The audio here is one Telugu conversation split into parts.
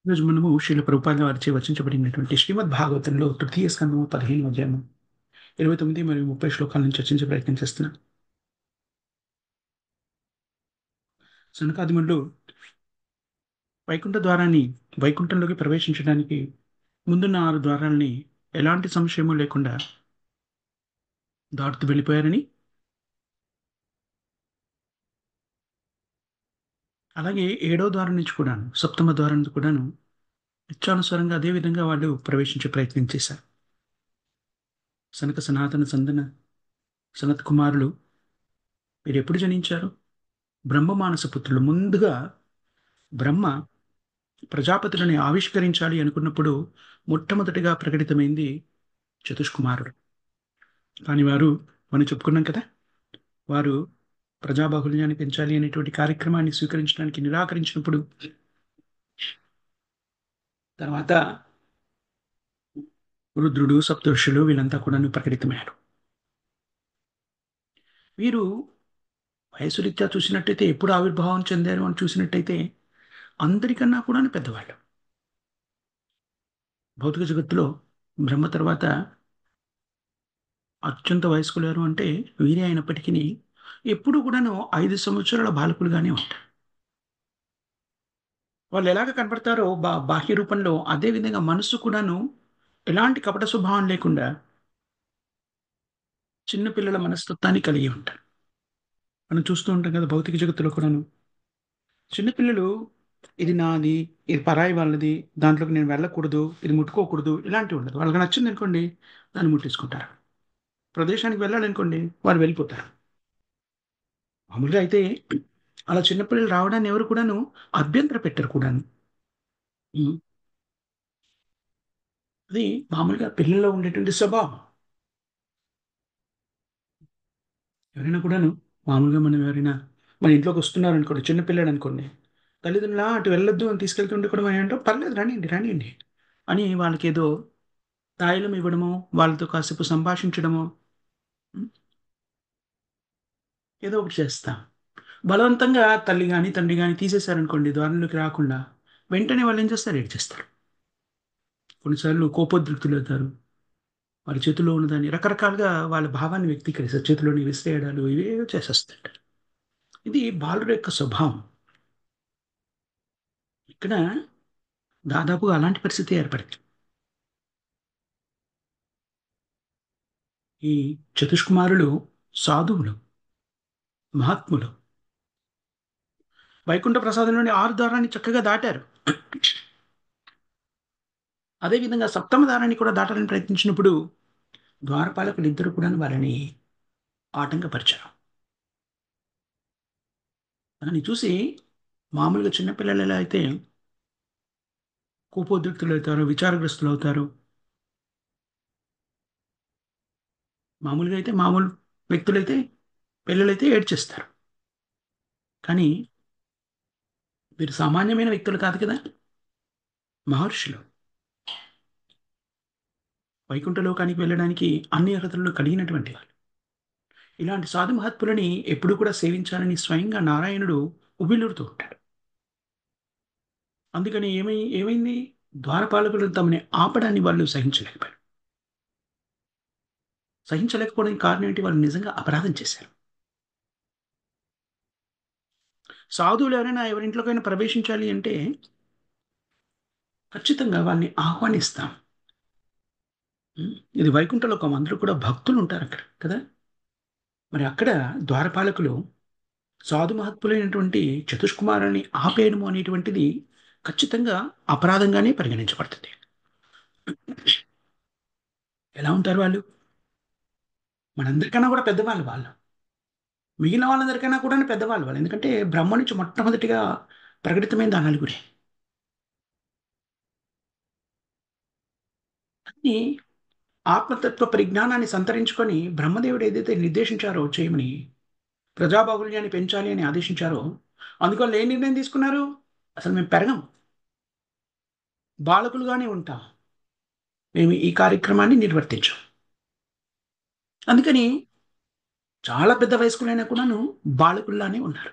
ఈరోజు మనము శ్రీల ప్రభుపాద వారిచే వచించబడినటువంటి శ్రీమద్ భాగవతంలో తృతీయ స్కందము 15 అధ్యాయము 29 మరియు 30 శ్లోకాలను చర్చించే ప్రయత్నం చేస్తున్నాం. సనకాదిములు వైకుంఠ ద్వారాన్ని వైకుంఠంలోకి ప్రవేశించడానికి ముందున్న 6 ద్వారాలని ఎలాంటి సంశయము లేకుండా దాటుతూ వెళ్ళిపోయారని, అలాగే 7వ ద్వారం నుంచి కూడాను, సప్తమ ద్వారం నుంచి కూడాను ఇచ్చానుసారంగా అదే విధంగా వాళ్ళు ప్రవేశించే ప్రయత్నం చేశారు. సనక సనాతన సందన సనత్ కుమారులు మీరు ఎప్పుడు జనించారు? బ్రహ్మ మానస పుత్రులు. ముందుగా బ్రహ్మ ప్రజాపతులని ఆవిష్కరించాలి అనుకున్నప్పుడు మొట్టమొదటిగా ప్రకటితమైంది చతుష్కుమారుడు. కానీ వారు, మనం చెప్పుకున్నాం కదా, వారు ప్రజాబాహుల్యాన్ని పెంచాలి అనేటువంటి కార్యక్రమాన్ని స్వీకరించడానికి నిరాకరించినప్పుడు తర్వాత రుద్రుడు, సప్తర్షులు వీళ్ళంతా కూడా ప్రకటితమయ్యారు. వీరు వయసు రీత్యా చూసినట్టయితే ఎప్పుడు ఆవిర్భావం చెందారు అని చూసినట్టయితే అందరికన్నా కూడా పెద్దవాళ్ళు. భౌతిక జగత్తులో బ్రహ్మ తర్వాత అత్యంత వయస్కులు ఎవరు అంటే వీరే అయినప్పటికీ ఎప్పుడు కూడాను 5 సంవత్సరాల బాలకులుగానే ఉంటారు. వాళ్ళు ఎలాగ కనపడతారో బాహ్య రూపంలో అదే విధంగా మనస్సు కూడాను ఎలాంటి కపట స్వభావం లేకుండా చిన్న పిల్లల మనస్తత్వాన్ని కలిగి ఉంటారు. మనం చూస్తూ ఉంటాం కదా భౌతిక జగత్తులో కూడాను చిన్నపిల్లలు ఇది నాది, ఇది పరాయి వాళ్ళది, దాంట్లోకి నేను వెళ్ళకూడదు, ఇది ముట్టుకోకూడదు, ఇలాంటివి ఉండదు. వాళ్ళకి నచ్చింది అనుకోండి దాన్ని ముట్టేసుకుంటారు. ప్రదేశానికి వెళ్ళాలనుకోండి వాళ్ళు వెళ్ళిపోతారు. మామూలుగా అయితే అలా చిన్నపిల్లలు రావడాన్ని ఎవరు కూడాను అభ్యంతర పెట్టరు కూడాను. ఉమ్. అది మామూలుగా పిల్లల్లో ఉండేటువంటి స్వభావం. ఎవరైనా కూడాను మామూలుగా మనం ఎవరైనా మన ఇంట్లోకి వస్తున్నారు అనుకోండి, చిన్నపిల్లాడు అనుకోండి, తల్లిదండ్రులు అటు వెళ్ళొద్దు అని తీసుకెళ్తుంటే కూడా మనం ఏంటో పర్లేదు రానియండి రానియండి అని వాళ్ళకి ఏదో తాయిలం ఇవ్వడమో, వాళ్ళతో కాసేపు సంభాషించడమో, ఉమ్, ఏదో ఒకటి చేస్తాం. బలవంతంగా తల్లి కానీ తండ్రి కానీ తీసేశారనుకోండి ద్వారంలోకి రాకుండా, వెంటనే వాళ్ళు ఏం చేస్తారు? ఏడ్చేస్తారు. కొన్నిసార్లు కోపోద్రిక్తులు అవుతారు. వాళ్ళ చేతిలో ఉన్నదాన్ని రకరకాలుగా వాళ్ళ భావాన్ని వ్యక్తీకరిస్తారు. చేతిలోని విసిరేయడాలు ఇవేవో చేసేస్తుంటారు. ఇది బాలుడు యొక్క స్వభావం. ఇక్కడ దాదాపుగా అలాంటి పరిస్థితి ఏర్పడింది. ఈ చతుష్కుమారులు సాధువులు, మహాత్ములు. వైకుంఠ ప్రసాదంలోని 6 ద్వారాన్ని చక్కగా దాటారు. అదేవిధంగా సప్తమ ద్వారాన్ని కూడా దాటాలని ప్రయత్నించినప్పుడు ద్వారపాలకులు ఇద్దరు కూడా వారిని ఆటంకపరిచారు. దాన్ని చూసి మామూలుగా చిన్నపిల్లలు ఎలా అయితే కోపోద్రిక్తులు అవుతారో, విచారగ్రస్తులు అవుతారు, మామూలుగా అయితే మామూలు వ్యక్తులైతే పిల్లలైతే ఏడ్చేస్తారు. కానీ వీరు సామాన్యమైన వ్యక్తులు కాదు కదా, మహర్షులు. వైకుంఠ లోకానికి వెళ్ళడానికి అన్ని అర్హతలను కలిగినటువంటి వాళ్ళు. ఇలాంటి సాధు మహాత్ములని ఎప్పుడు కూడా సేవించాలని స్వయంగా నారాయణుడు ఉబిలుడుతూ ఉంటాడు. అందుకని ఏమైంది? ద్వారపాలకులు తమని ఆపడాన్ని వాళ్ళు సహించలేకపోయారు. సహించలేకపోవడానికి కారణం ఏంటి? వాళ్ళు నిజంగా అపరాధం చేశారు. సాధువులు ఎవరైనా ఎవరింట్లోకైనా ప్రవేశించాలి అంటే ఖచ్చితంగా వాళ్ళని ఆహ్వానిస్తాం. ఉం? ఇది వైకుంఠ లోకం, అందరూ కూడా భక్తులు ఉంటారు అక్కడ కదా. మరి అక్కడ ద్వారపాలకులు సాధు మహత్పులైనటువంటి చతుష్కుమారుని ఆపేయడము అనేటువంటిది ఖచ్చితంగా అపరాధంగానే పరిగణించబడుతుంది. ఎలా ఉంటారు వాళ్ళు? మనందరికన్నా కూడా పెద్దవాళ్ళు వాళ్ళు. మిగిలిన వాళ్ళందరికన్నా కూడా పెద్దవాళ్ళు వాళ్ళు. ఎందుకంటే బ్రహ్మ నుంచి మొట్టమొదటిగా ప్రకటితమైంది ఆ నలుగురే. కానీ ఆత్మతత్వ పరిజ్ఞానాన్ని సంతరించుకొని బ్రహ్మదేవుడు ఏదైతే నిర్దేశించారో చేయమని, ప్రజాబాహుల్యాన్ని పెంచాలి అని ఆదేశించారో, అందుకని ఏ నిర్ణయం తీసుకున్నారు? అసలు మేము పెరగం, బాలకులుగానే ఉంటాం, మేము ఈ కార్యక్రమాన్ని నిర్వర్తించాం. అందుకని చాలా పెద్ద వయస్కులైనా కూడాను బాలకుల్లానే ఉన్నారు.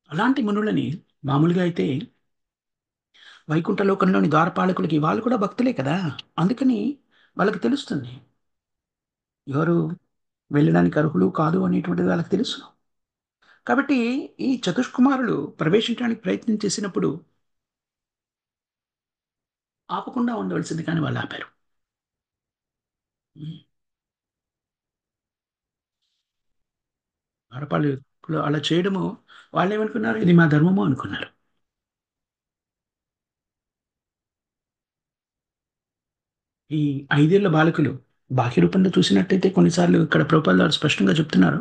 అలాంటి మునులని మామూలుగా అయితే వైకుంఠ లోకంలోని ద్వారపాలకులకి వాళ్ళు కూడా భక్తులే కదా! అందుకని వాళ్ళకి తెలుస్తుంది. ఎవరు వెళ్ళడానికి అర్హులు కాదు అనేటువంటిది వాళ్ళకి తెలుసు. కాబట్టి ఈ చతుష్కుమారులు ప్రవేశించడానికి ప్రయత్నం చేసినప్పుడు ఆపకుండా ఉండవలసింది కానీ వాళ్ళు ఆపారు. హ్మ్. ద్వారపాలకులు అలా చేయడము వాళ్ళేమనుకున్నారు? ఇది మా ధర్మము అనుకున్నారు. ఈ 5 ఏళ్ల బాలకులు బాహ్య రూపంలో చూసినట్టయితే కొన్నిసార్లు ఇక్కడ ప్రభుపాదుల వారు స్పష్టంగా చెప్తున్నారు.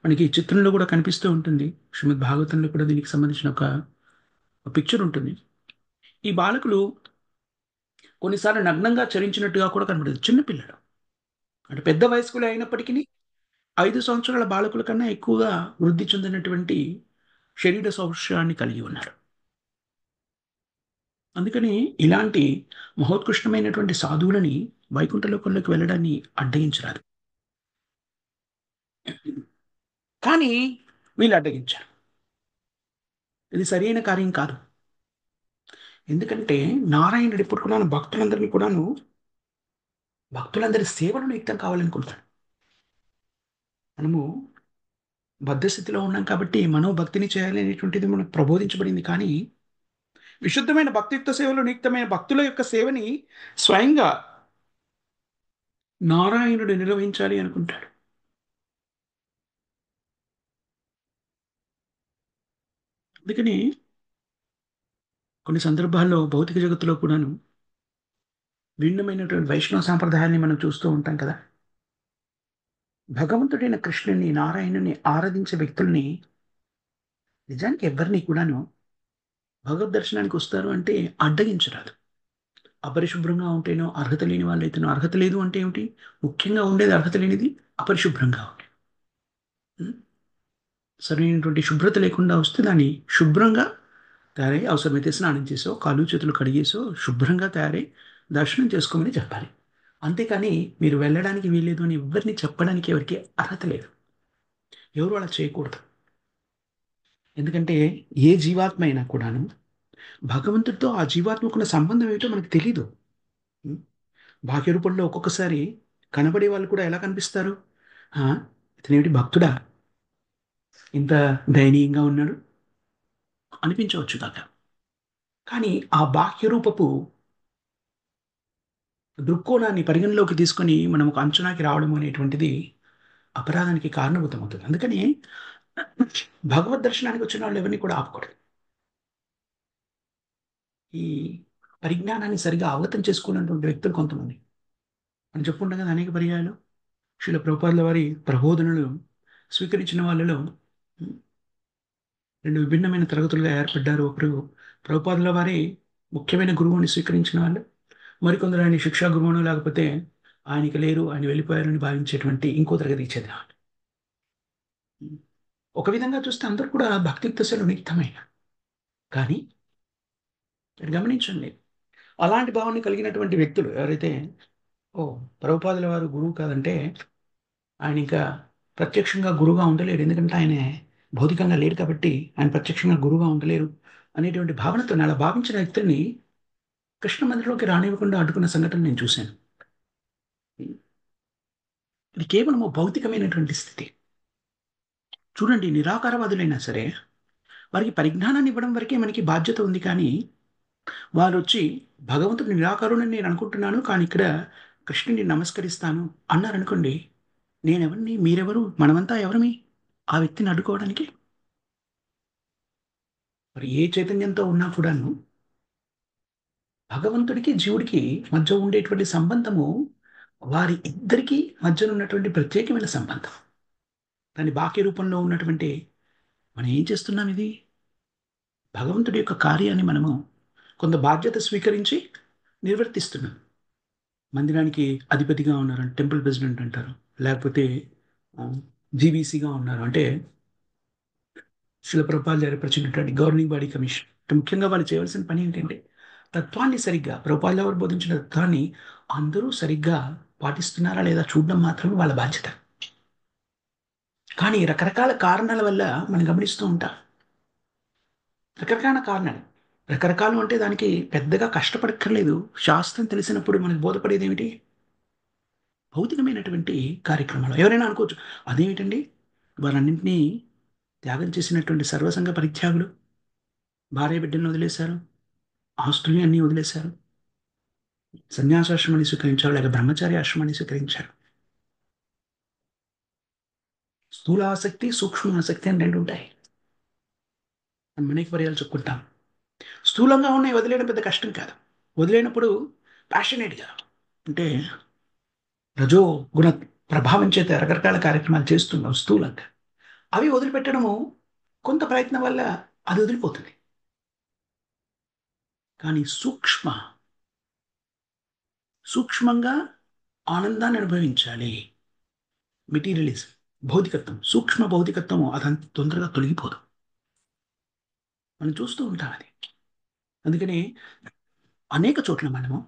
మనకి ఈ చిత్రంలో కూడా కనిపిస్తూ ఉంటుంది. శ్రీమద్ భాగవతంలో కూడా దీనికి సంబంధించిన ఒక పిక్చర్ ఉంటుంది. ఈ బాలకులు కొన్నిసార్లు నగ్నంగా చరించినట్టుగా కూడా కనబడేది. చిన్న పిల్లలు. అంటే పెద్ద వయస్కులే అయినప్పటికిని 5 సంవత్సరాల బాలకుల కన్నా ఎక్కువగా వృద్ధి చెందినటువంటి శరీర సౌష్ఠవాన్ని కలిగి ఉన్నారు. అందుకని ఇలాంటి మహోత్కృష్టమైనటువంటి సాధువులని వైకుంఠ లోకంలోకి వెళ్ళడాన్ని అడ్డగించరాదు. కానీ వీళ్ళు అడ్డగించారు. ఇది సరైన కార్యం కాదు. ఎందుకంటే నారాయణుడు ఎప్పుడు కూడాను భక్తులందరినీ కూడాను భక్తులందరి సేవలో నియుక్తం కావాలనుకుంటాడు. మనము బద్ధస్థితిలో ఉన్నాం కాబట్టి మనం భక్తిని చేయాలి అనేటువంటిది మనకు ప్రబోధించబడింది. కానీ విశుద్ధమైన భక్తియుక్త సేవలో నియుక్తమైన భక్తుల యొక్క సేవని స్వయంగా నారాయణుడు నిర్వహించాలి అనుకుంటాడు. అందుకని కొన్ని సందర్భాల్లో భౌతిక జగత్తులో కూడాను భిన్నమైనటువంటి వైష్ణవ సాంప్రదాయాన్ని మనం చూస్తూ ఉంటాం కదా! భగవంతుడైన కృష్ణుని, నారాయణుని ఆరాధించే వ్యక్తుల్ని నిజానికి ఎవ్వరిని కూడాను భగవద్ దర్శనానికి వస్తారు అంటే అడ్డగించరాదు. అపరిశుభ్రంగా ఉంటేనో, అర్హత లేని వాళ్ళైతేనో అర్హత లేదు అంటే ఏమిటి? ముఖ్యంగా ఉండేది అర్హత లేనిది అపరిశుభ్రంగా ఉంటే. హ్మ్. సరైనటువంటి శుభ్రత లేకుండా వస్తే దాన్ని శుభ్రంగా తయారై అవసరమైతే స్నానం చేసో, కాళ్ళు చేతులు కడిగేసో, శుభ్రంగా తయారై దర్శనం చేసుకోమని చెప్పాలి. అంతేకాని మీరు వెళ్ళడానికి వీల్లేదు అని ఎవ్వరిని చెప్పడానికి ఎవరికీ అర్హత లేదు. ఎవరు అలా చేయకూడదు. ఎందుకంటే ఏ జీవాత్మ అయినా కూడాను భగవంతుడితో ఆ జీవాత్మకున్న సంబంధం ఏమిటో మనకు తెలీదు. హ్మ్. బాహ్య రూపంలో ఒక్కొక్కసారి కనబడే వాళ్ళు కూడా ఎలా కనిపిస్తారు? ఆ! ఇతనేమిటి భక్తుడా? ఇంత దయనీయంగా ఉన్నాడు అనిపించవచ్చు గాక. కానీ ఆ బాహ్య రూపపు దృక్కోణాన్ని పరిగణలోకి తీసుకొని మనం ఒక అంచనాకి రావడం అనేటువంటిది అపరాధానికి కారణభూతమవుతుంది. అందుకని భగవద్ దర్శనానికి వచ్చిన వాళ్ళు ఎవరిని కూడా ఆపకూడదు. ఈ పరిజ్ఞానాన్ని సరిగ్గా అవగతం చేసుకోనటువంటి వ్యక్తులు కొంతమంది. మనం చెప్పుకుంటాం కదా అనేక పర్యాయాలు. శ్రీల ప్రభుపాదుల వారి ప్రబోధనలు స్వీకరించిన వాళ్ళలో హ్మ్, 2 విభిన్నమైన తరగతులుగా ఏర్పడ్డారు. ఒకరు ప్రభుపాదుల వారి ముఖ్యమైన గురువుని స్వీకరించిన వాళ్ళు. మరికొందరు ఆయన శిక్షా గురువును లేకపోతే ఆయనకి లేరు, ఆయన వెళ్ళిపోయారని భావించేటువంటి ఇంకో తరగతికి చెందినవాళ్ళు. హ్మ్. ఒక విధంగా చూస్తే అందరూ కూడా భక్తియుక్త సేవలో నియుక్తమే. కానీ మీరు గమనించండి. అలాంటి భావన కలిగినటువంటి వ్యక్తులు ఎవరైతే ఓహ్! ప్రభుపాదుల వారు గురువు కాదంటే ఆయన ఇంకా ప్రత్యక్షంగా గురువుగా ఉండలేడు. ఎందుకంటే ఆయన భౌతికంగా లేరు కాబట్టి ఆయన ప్రత్యక్షంగా గురువుగా ఉండలేరు అనేటువంటి భావనతోని అలా భావించిన వ్యక్తుల్ని కృష్ణ మందిరంలోకి రానివ్వకుండా అడ్డుకున్న సంఘటన నేను చూశాను. ఇది కేవలము భౌతికమైనటువంటి స్థితి. చూడండి నిరాకారవాదులైనా సరే వారికి పరిజ్ఞానాన్ని ఇవ్వడం వరకే మనకి బాధ్యత ఉంది కానీ వారొచ్చి భగవంతుడు నిరాకారుడని నేను అనుకుంటున్నాను. కానీ ఇక్కడ కృష్ణుడిని నమస్కరిస్తాను అన్నారనుకోండి. నేనెవరిని? మీరెవరు? మనమంతా ఎవరమి? ఆ వ్యక్తిని అడ్డుకోవడానికి? మరి ఏ చైతన్యంతో ఉన్నా కూడాను భగవంతుడికి, జీవుడికి మధ్య ఉండేటువంటి సంబంధము వారి ఇద్దరికీ మధ్యనున్నటువంటి ప్రత్యేకమైన సంబంధం. దాని బాహ్య రూపంలో ఉన్నటువంటి మనం ఏం చేస్తున్నాం ఇది? భగవంతుడి యొక్క కార్యాన్ని మనము కొంత బాధ్యత స్వీకరించి నిర్వర్తిస్తున్నాం. మందిరానికి అధిపతిగా ఉన్నారు. టెంపుల్ ప్రెసిడెంట్ అంటారు. లేకపోతే జీవీసీగా ఉన్నారు. అంటే శిల ప్రభుపాదులు ఏర్పరిచినటువంటి గవర్నింగ్ బాడీ కమిషన్. అంటే ముఖ్యంగా వాళ్ళు చేయవలసిన పని ఏంటంటే తత్వాన్ని సరిగ్గా ప్రభుపాదులు వారు బోధించిన తత్వాన్ని అందరూ సరిగ్గా పాటిస్తున్నారా లేదా చూడడం మాత్రమే వాళ్ళ బాధ్యత. కానీ రకరకాల కారణాల వల్ల మనం గమనిస్తూ ఉంటాం. రకరకాల కారణాలు. రకరకాలు అంటే దానికి పెద్దగా కష్టపడక్కర్లేదు. శాస్త్రం తెలిసినప్పుడు మనకు బోధపడేదేమిటి? భౌతికమైనటువంటి కార్యక్రమాలు. ఎవరైనా అనుకోవచ్చు, అదేమిటండి వారన్నింటినీ త్యాగం చేసినటువంటి సర్వసంగ పరిత్యాగులు, భార్య బిడ్డలను వదిలేశారు, ఆస్తుల్ని అన్నీ వదిలేశారు, సన్యాసాశ్రమాన్ని స్వీకరించారు, లేక బ్రహ్మచారి ఆశ్రమాన్ని స్వీకరించారు. స్థూల ఆసక్తి, సూక్ష్మ ఆసక్తి అని 2 ఉంటాయి. మనం అనేక పర్యాలు చెప్పుకుంటాం. స్థూలంగా ఉన్నయి వదిలేయడం పెద్ద కష్టం కాదు. వదిలేయనప్పుడు ప్యాషనేట్‌గా అంటే రజో గుణ ప్రభావం చేత రకరకాల కార్యక్రమాలు చేస్తున్నాం స్థూలంగా. అవి వదిలిపెట్టడము కొంత ప్రయత్నం వల్ల అది వదిలిపోతుంది. కానీ సూక్ష్మంగా ఆనందాన్ని అనుభవించాలి. మెటీరియలిజం, భౌతికత్వం, సూక్ష్మ భౌతికత్వము అదంత తొందరగా తొలగిపోదు. మనం చూస్తూ ఉంటాం అది. అందుకని అనేక చోట్ల మనము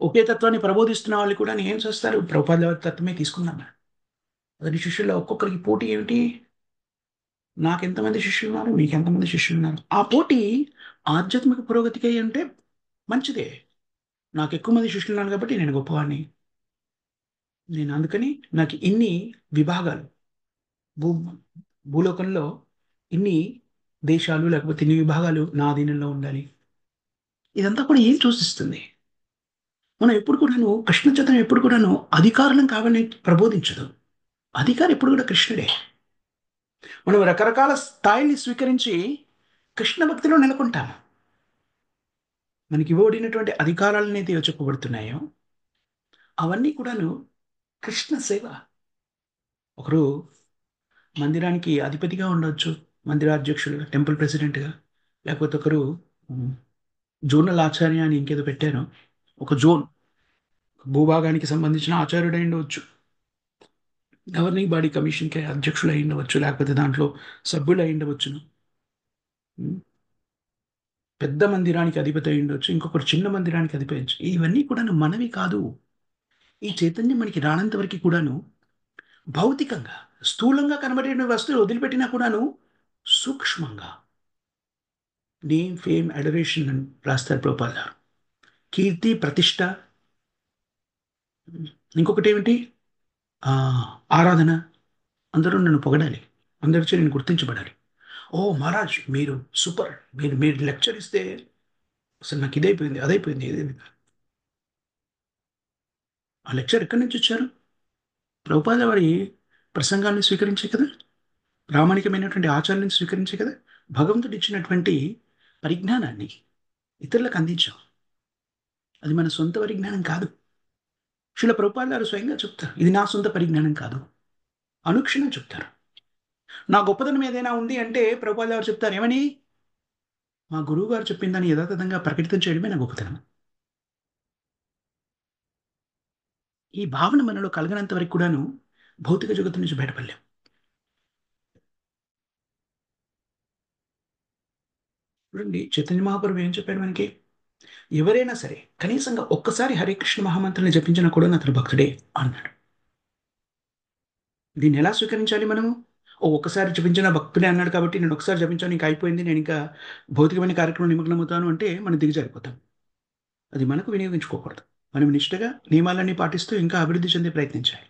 ఒకే తత్వాన్ని ప్రబోధిస్తున్న వాళ్ళు కూడా ఏం చేస్తారు? ప్రభుపాదుల వారి తత్వమే తీసుకుందాం మనం. అతని శిష్యుల్లో ఒక్కొక్కరికి పోటీ ఏమిటి? నాకెంతమంది శిష్యులున్నారు? మీకెంతమంది శిష్యులున్నారు? ఆ పోటీ ఆధ్యాత్మిక పురోగతికి అంటే మంచిదే. నాకెక్కువ మంది శిష్యులున్నారు కాబట్టి నేను గొప్పవాడిని. నేను అందుకని నాకు ఇన్ని విభాగాలు భూ భూలోకంలో ఇన్ని దేశాలు లేకపోతే ఇన్ని విభాగాలు నా అధీనంలో ఉండాలి. ఇదంతా కూడా ఏం సూచిస్తుంది? మనం ఎప్పుడు కూడాను కృష్ణ చైతన్యం ఎప్పుడు కూడాను అధికారులం కావాలని ప్రబోధించదు. అధికారి ఎప్పుడు కూడా కృష్ణుడే. మనం రకరకాల స్థాయిల్ని స్వీకరించి కృష్ణ భక్తిలో నెలకొంటాము. మనకి ఇవ్వబడినటువంటి అధికారాలనైతే చెప్పబడుతున్నాయో అవన్నీ కూడాను కృష్ణ సేవ. ఒకరు మందిరానికి అధిపతిగా ఉండొచ్చు. మందిరాధ్యక్షులుగా, టెంపుల్ ప్రెసిడెంట్‌గా. లేకపోతే ఒకరు హ్మ్, జోనల్ ఆచార్య అని ఇంకేదో పెట్టారు. ఒక జోన్ భూభాగానికి సంబంధించిన ఆచార్యుడై ఉండవచ్చు. గవర్నింగ్ బాడీ కమిషన్‌కి అధ్యక్షులై ఉండవచ్చు. లేకపోతే దాంట్లో సభ్యులై ఉండవచ్చును. హ్మ్. పెద్ద మందిరానికి అధిపతి అయి ఉండొచ్చు. ఇంకొకరు చిన్న మందిరానికి అధిపతి అయ్యొచ్చు. ఇవన్నీ కూడాను మనవి కాదు. ఈ చైతన్యం మనకి రానంత వరకి కూడాను భౌతికంగా, స్థూలంగా కనబడేటువంటి వస్తువులు వదిలిపెట్టినా కూడాను సూక్ష్మంగా నేమ్, ఫేమ్, అడరేషన్ అని రాస్తారు ప్రభుపాద గారు. కీర్తి, ప్రతిష్ట, ఇంకొకటేమిటి ఆరాధన. అందరూ నన్ను పొగడాలి. అందరిచే నేను గుర్తించబడాలి. ఓహ్! మహారాజ్ మీరు సూపర్. మీరు మీరు లెక్చర్ ఇస్తే అసలు నాకు ఇదైపోయింది, అదైపోయింది, ఇదైపోయింది. ఆ లెక్చర్ ఎక్కడి నుంచొచ్చారు? ప్రభుపాద వారి ప్రసంగాన్ని స్వీకరించే కదా! ప్రామాణికమైనటువంటి ఆచారాన్ని స్వీకరించే కదా! భగవంతుడు ఇచ్చినటువంటి పరిజ్ఞానాన్ని ఇతరులకు అందించాం. అది మన సొంత పరిజ్ఞానం కాదు. శిల ప్రభుపాద గారు స్వయంగా చెప్తారు. ఇది నా సొంత పరిజ్ఞానం కాదు. అనుక్షణం చెప్తారు. నా గొప్పతనం ఏదైనా ఉంది అంటే ప్రభుపాద గారు చెప్తారు. ఏమని? మా గురువుగారు చెప్పిన దాన్ని యథాతథంగా ప్రకటితం చేయడమే నా గొప్పతనం. ఈ భావన మనలో కలగనంత వరకు కూడాను భౌతిక జగత్తు నుంచి బయటపడలేం. చూడండి చైతన్య మహాప్రభు ఏం చెప్పాడు మనకి? ఎవరైనా సరే కనీసంగా ఒక్కసారి హరే కృష్ణ మహామంత్రాన్ని జపించినా కూడా అతను భక్తుడే అన్నాడు. దీన్ని ఎలా స్వీకరించాలి మనము? ఓ ఒక్కసారి జపించిన భక్తుడే అన్నాడు కాబట్టి నేను ఒకసారి జపించాను ఇంక అయిపోయింది. నేను ఇంకా భౌతికమైన కార్యక్రమంలో నిమగ్నమవుతాను అంటే మనం దిగజారిపోతాం. అది మనకు వినియోగించుకోకూడదు. మనం నిష్టగా నియమాలన్నీ పాటిస్తూ ఇంకా అభివృద్ధి చెందే ప్రయత్నించాలి.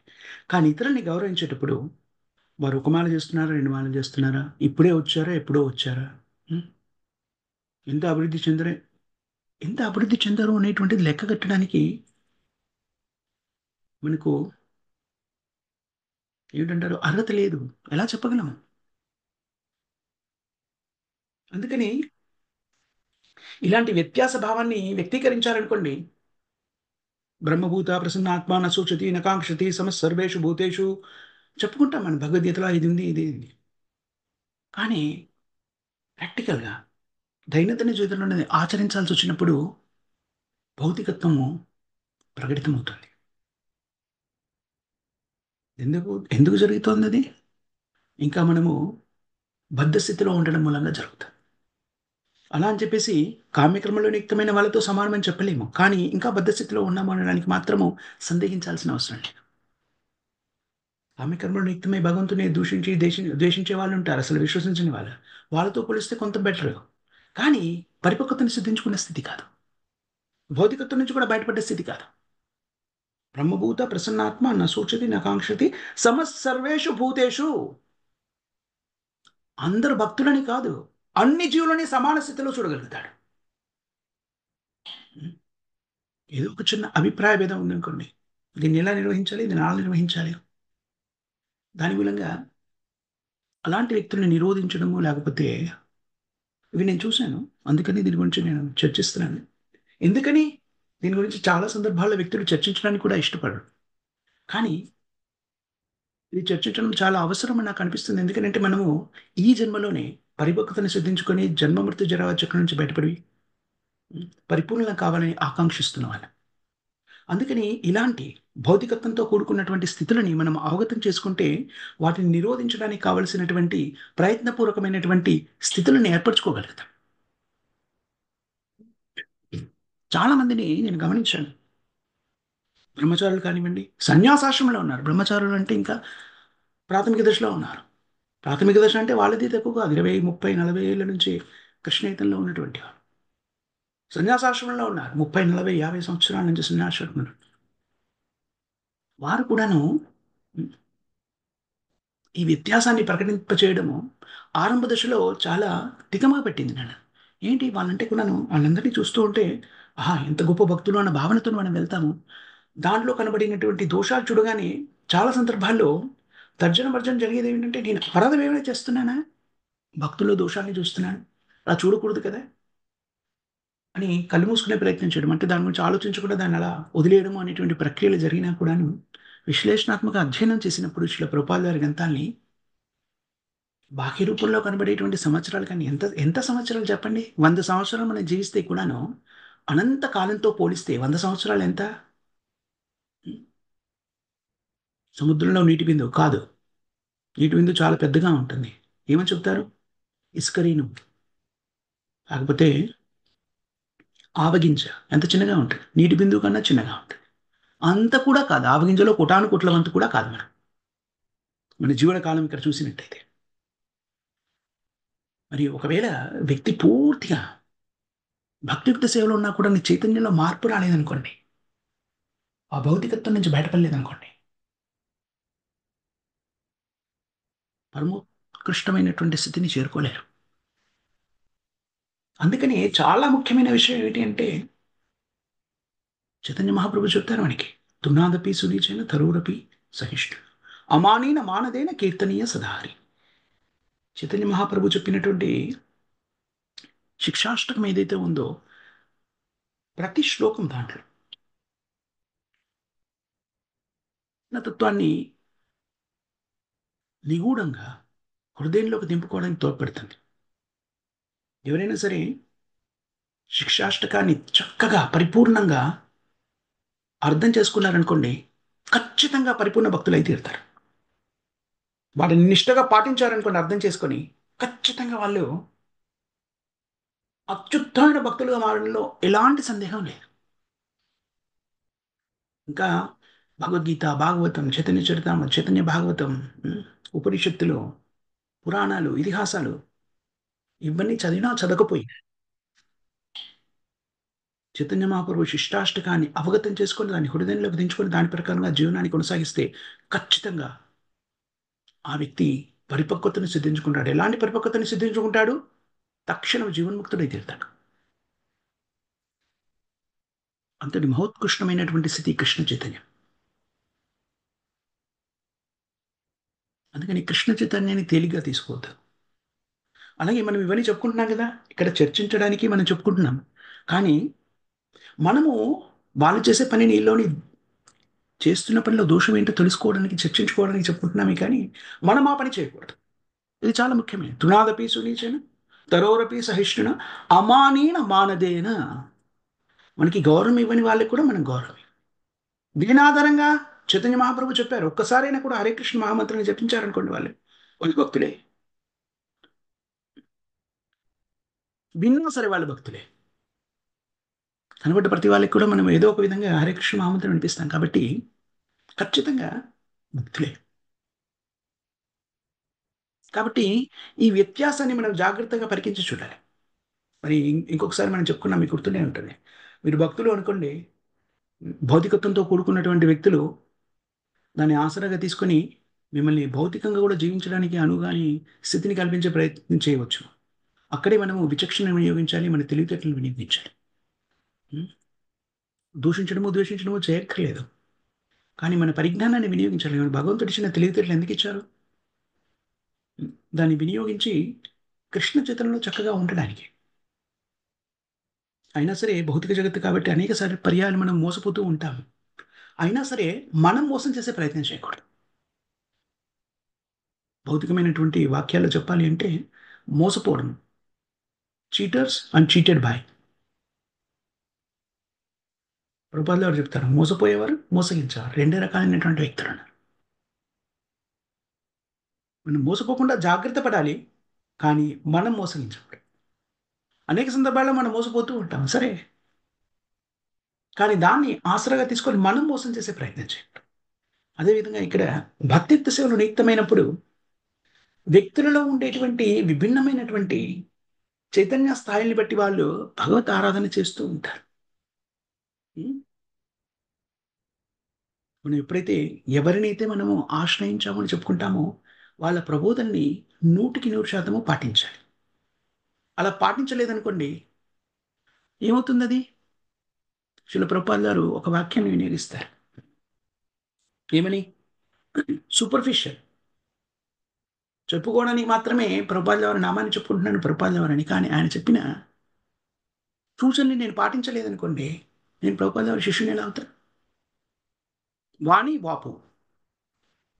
కానీ ఇతరుల్ని గౌరవించేటప్పుడు వారు ఒక మాల చేస్తున్నారా? 2 మాలలు చేస్తున్నారా? ఇప్పుడే వచ్చారా? ఎప్పుడో వచ్చారా? హ్మ్. ఎంత అభివృద్ధి చెందరే ఎంత అభివృద్ధి చెందారు అనేటువంటిది లెక్క కట్టడానికి మనకు ఏమిటంటారు అర్హత లేదు. ఎలా చెప్పగలం? అందుకని ఇలాంటి వ్యత్యాస భావాన్ని వ్యక్తీకరించాలనుకోండి, బ్రహ్మభూత ప్రసన్నాత్మ న శోచతి న కాంక్షతి సమः సర్వేషు భూతేషు చెప్పుకుంటాం మనం భగవద్గీతలో ఇది ఉంది, ఇది ఉంది. కానీ ప్రాక్టికల్‌గా దైనందిన జీవితంలోనే ఆచరించాల్సొచ్చినప్పుడు భౌతికత్వము ప్రకటితమవుతుంది. ఎందుకు జరుగుతోందది? ఇంకా మనము బద్ధ స్థితిలో ఉండడం మూలంగా జరుగుతుంది. అలా అని చెప్పేసి కామ్యక్రమంలో నియుక్తమైన వాళ్ళతో సమానమని చెప్పలేము. కానీ ఇంకా బద్ధ స్థితిలో ఉన్నాము అనడానికి మాత్రము సందేహించాల్సిన అవసరం లేదు. కామ్యకర్మలు నిమిత్తమై భగవంతుని దూషించి ద్వేషించే వాళ్ళు ఉంటారు, అసలు విశ్వసించని వాళ్ళు. వాళ్ళతో పోలిస్తే కొంత బెటర్. కానీ పరిపక్వతను సిద్ధించుకునే స్థితి కాదు. భౌతికత్వం నుంచి కూడా బయటపడే స్థితి కాదు. బ్రహ్మభూత ప్రసన్నాత్మ న శోచతి న కాంక్షతి సమస్సర్వేషు భూతేషు. అందరు భక్తులని కాదు, అన్ని జీవులని సమాన స్థితిలో చూడగలుగుతాడు. ఏదో ఒక చిన్న అభిప్రాయ భేదం ఉందనుకోండి, దీన్ని ఎలా నిర్వహించాలి, దీన్ని ఎలా నిర్వహించాలి, దాని మూలంగా అలాంటి వ్యక్తుల్ని నిరోధించడము, లేకపోతే ఇవి నేను చూశాను. అందుకని దీని గురించి నేను చర్చిస్తున్నాను. ఎందుకని దీని గురించి చాలా సందర్భాల్లో వ్యక్తులు చర్చించడానికి కూడా ఇష్టపడరు. కానీ ఇది చర్చించడం చాలా అవసరం అని నాకు అనిపిస్తుంది. ఎందుకంటే మనము ఈ జన్మలోనే పరిపక్వతను సిద్ధించుకొని జన్మ మృత్యు జరాల చక్రం నుంచి బయటపడి పరిపూర్ణం కావాలని ఆకాంక్షిస్తున్న వాళ్ళు. అందుకని ఇలాంటి భౌతికత్వంతో కూడుకున్నటువంటి స్థితులని మనం అవగతం చేసుకుంటే వాటిని నిరోధించడానికి కావలసినటువంటి ప్రయత్నపూర్వకమైనటువంటి స్థితులను ఏర్పరచుకోగలుగుతాం. చాలా మందిని నేను గమనించాను. బ్రహ్మచారులు కానివ్వండి, సన్యాసాశ్రమంలో ఉన్నారు. బ్రహ్మచారులు అంటే ఇంకా ప్రాథమిక దశలో ఉన్నారు. ప్రాథమిక దశ అంటే వాళ్ళది తక్కువ కాదు, 20, 30, 40 ఏళ్ళ నుంచి కృష్ణయితంలో ఉన్నటువంటి వారు. సన్యాసాశ్రమంలో ఉన్నారు 30, 40, 50 సంవత్సరాల నుంచి సన్యాసాశ్రమంలో. వారు కూడాను ఈ వ్యత్యాసాన్ని ప్రకటింపచేయడము ఆరంభ దశలో చాలా తికమక పెట్టింది నన్ను. ఏంటి వాళ్ళంటే కూడాను వాళ్ళందరినీ చూస్తూ ఉంటే, ఆహా ఎంత గొప్ప భక్తులు అన్న భావనతో మనం వెళ్తాము. దాంట్లో కనబడినటువంటి దోషాలు చూడగానే చాలా సందర్భాల్లో తర్జన భర్జన జరిగేది ఏమిటంటే, నేను అపరాధం ఏమైనా చేస్తున్నానా, భక్తుల్లో దోషాన్ని చూస్తున్నాను, అలా చూడకూడదు కదా అని కళ్ళు మూసుకునే ప్రయత్నం చేయడం, అంటే దాని గురించి ఆలోచించకుండా దాన్ని అలా వదిలేయడం అనేటువంటి ప్రక్రియలు జరిగినా కూడాను విశ్లేషణాత్మక అధ్యయనం చేసినప్పుడు శ్రీల ప్రభుపాద వారి గ్రంథాల్ని బాహ్య రూపంలో కనబడేటువంటి సంవత్సరాలు కానీ ఎంత ఎంత సంవత్సరాలు చెప్పండి. 100 సంవత్సరాలు మనం జీవిస్తే కూడాను అనంత కాలంతో పోలిస్తే 100 సంవత్సరాలు ఎంత? సముద్రంలో నీటి బిందువు కాదు. నీటి బిందువు చాలా పెద్దగా ఉంటుంది. ఏమని చెప్తారు? ఇసుక రేణువు. కాకపోతే ఆవగింజ ఎంత చిన్నగా ఉంటుంది, నీటి బిందువు కన్నా చిన్నగా ఉంటుంది. అంత కూడా కాదు, ఆవగింజలో కోటాను కోట్ల వంతు కూడా కాదు మన జీవన కాలం ఇక్కడ చూసినట్టయితే. మరి ఒకవేళ వ్యక్తి పూర్తిగా భక్తియుక్త సేవలో ఉన్నా కూడా నీ చైతన్యంలో మార్పు రాలేదనుకోండి, ఆ భౌతికత్వం నుంచి బయటపడలేదనుకోండి, పరమోత్కృష్టమైనటువంటి స్థితిని చేరుకోలేరు. అందుకని చాలా ముఖ్యమైన విషయం ఏంటి అంటే, చైతన్య మహాప్రభు చెప్తారు మనకి, తునాదపి సునీచైన తరువురపి సహిష్ణు అమానీన మానదేన కీర్తనీయ సదాహరి. చైతన్య మహాప్రభు చెప్పినటువంటి శిక్షాష్టకం ఏదైతే ఉందో, ప్రతి శ్లోకం దాంట్లో తత్వాన్ని నిగూఢంగా హృదయంలోకి దింపుకోవడానికి తోడ్పడుతుంది. ఎవరైనా సరే శిక్షాష్టకాన్ని చక్కగా పరిపూర్ణంగా అర్థం చేసుకున్నారనుకోండి, ఖచ్చితంగా పరిపూర్ణ భక్తులు అయితే తీరుతారు. వాటిని నిష్ఠగా పాటించారనుకోండి, అర్థం చేసుకొని ఖచ్చితంగా వాళ్ళు అత్యుత్తమైన భక్తులుగా మారడంలో ఎలాంటి సందేహం లేదు. ఇంకా భగవద్గీత, భాగవతం, చైతన్య చరితామృతం, చైతన్య భాగవతం, ఉపనిషత్తులు, పురాణాలు, ఇతిహాసాలు ఇవన్నీ చదివినా చదవకపోయినా చైతన్య మహాప్రభు శిష్టాష్టకాన్ని అవగతం చేసుకొని దాన్ని హృదయంలోకి దించుకొని దాని ప్రకారంగా జీవనాన్ని కొనసాగిస్తే ఖచ్చితంగా ఆ వ్యక్తి పరిపక్వతను సిద్ధించుకుంటాడు. ఎలాంటి పరిపక్వతను సిద్ధించుకుంటాడు? తక్షణం జీవన్ముక్తుడై తీరుతాడు. అంతటి మహోత్కృష్టమైనటువంటి స్థితి కృష్ణ చైతన్యం. అందుకని కృష్ణ చైతన్యాన్ని తేలిగ్గా తీసుకోవద్దు. అలాగే మనం ఇవన్నీ చెప్పుకుంటున్నాం కదా, ఇక్కడ చర్చించడానికి మనం చెప్పుకుంటున్నాం. కానీ మనము వాళ్ళు చేసే పనిని వీళ్ళలోని చేస్తున్న పనిలో దోషం ఏంటో తెలుసుకోవడానికి, చర్చించుకోవడానికి చెప్పుకుంటున్నామే కానీ మనం ఆ పని చేయకూడదు. ఇది చాలా ముఖ్యమైన తృణాదపి సునీచన తరోరపి సహిష్ణున అమానీన మానదేన. మనకి గౌరవం ఇవ్వని వాళ్ళకి కూడా మనం గౌరవం. దీని ఆధారంగా చైతన్య మహాప్రభు చెప్పారు, ఒక్కసారైనా కూడా హరే కృష్ణ మహామంత్రాన్ని జపించారనుకోండి, వాళ్ళు భక్తులే. విన్నా సరే వాళ్ళ భక్తులే. కనబడ్డ ప్రతి వాళ్ళకి కూడా మనం ఏదో ఒక విధంగా హరే కృష్ణ మహామంత్రం వినిపిస్తాం కాబట్టి ఖచ్చితంగా భక్తులే. కాబట్టి ఈ వ్యత్యాసాన్ని మనం జాగ్రత్తగా పరికించి చూడాలి. మరి ఇంకొకసారి మనం చెప్పుకున్నాం, మీకు గుర్తుండే ఉంటుంది. మీరు భక్తులు అనుకోండి, భౌతికత్వంతో కూడుకున్నటువంటి వ్యక్తులు దాన్ని ఆసరాగా తీసుకొని మిమ్మల్ని భౌతికంగా కూడా జీవించడానికి అనుగాని స్థితిని కల్పించే ప్రయత్నం చేయవచ్చు. అక్కడే మనము విచక్షణ వినియోగించాలి, మన తెలివితేటలను వినియోగించాలి. ఉం? దూషించడము, ద్వేషించడము చేయక్కర్లేదు. కానీ మన పరిజ్ఞానాన్ని వినియోగించాలి. మన భగవంతుడు ఇచ్చిన తెలివితేటలు ఎందుకు ఇచ్చారు? దాన్ని వినియోగించి కృష్ణ చైతన్యంలో చక్కగా ఉండడానికి. అయినా సరే భౌతిక జగత్తు కాబట్టి అనేక సార్లు పర్యాయాలు మనం మోసపోతూ ఉంటాము. అయినా సరే మనం మోసం చేసే ప్రయత్నం చేయకూడదు. భౌతికమైనటువంటి వాక్యాల్లో చెప్పాలి అంటే మోసపోవడం. Cheaters and cheated by. ప్రభుపాదులు గారు చెప్తారు, మోసపోయేవారు, మోసగించేవారు రెండే రకాలైనటువంటి వ్యక్తులు ఉన్నారు. మనం మోసపోకుండా జాగ్రత్త పడాలి, కానీ మనం మోసగించకూడదు. అనేక సందర్భాల్లో మనం మోసపోతూ ఉంటాం సరే, కానీ దాన్ని ఆసరాగా తీసుకొని మనం మోసం చేసే ప్రయత్నం చేయండి. అదేవిధంగా ఇక్కడ భక్తిత్వ సేవలు నియుక్తమైనప్పుడు వ్యక్తులలో ఉండేటువంటి విభిన్నమైనటువంటి చైతన్య స్థాయిని బట్టి వాళ్ళు భగవత్ ఆరాధన చేస్తూ ఉంటారు. ఉం? మనం ఎప్పుడైతే ఎవరినైతే మనము ఆశ్రయించామని చెప్పుకుంటామో వాళ్ళ ప్రబోధనని 100% పాటించాలి. అలా పాటించలేదనుకోండి, ఏమవుతుంది అది? శిల ప్రభుపాద గారు ఒక వాక్యాన్ని వినియోగిస్తారు. ఏమని? సూపర్ఫిషియల్. చెప్పుకోవడానికి మాత్రమే ప్రభుపాద వారి నామాన్ని చెప్పుకుంటున్నాను ప్రభుపాద వారని, కానీ ఆయన చెప్పిన సూచనని నేను పాటించలేదనుకోండి, నేను ప్రభుపాద వారి శిష్యుని ఎలా అవుతాను? వాణి వాపు.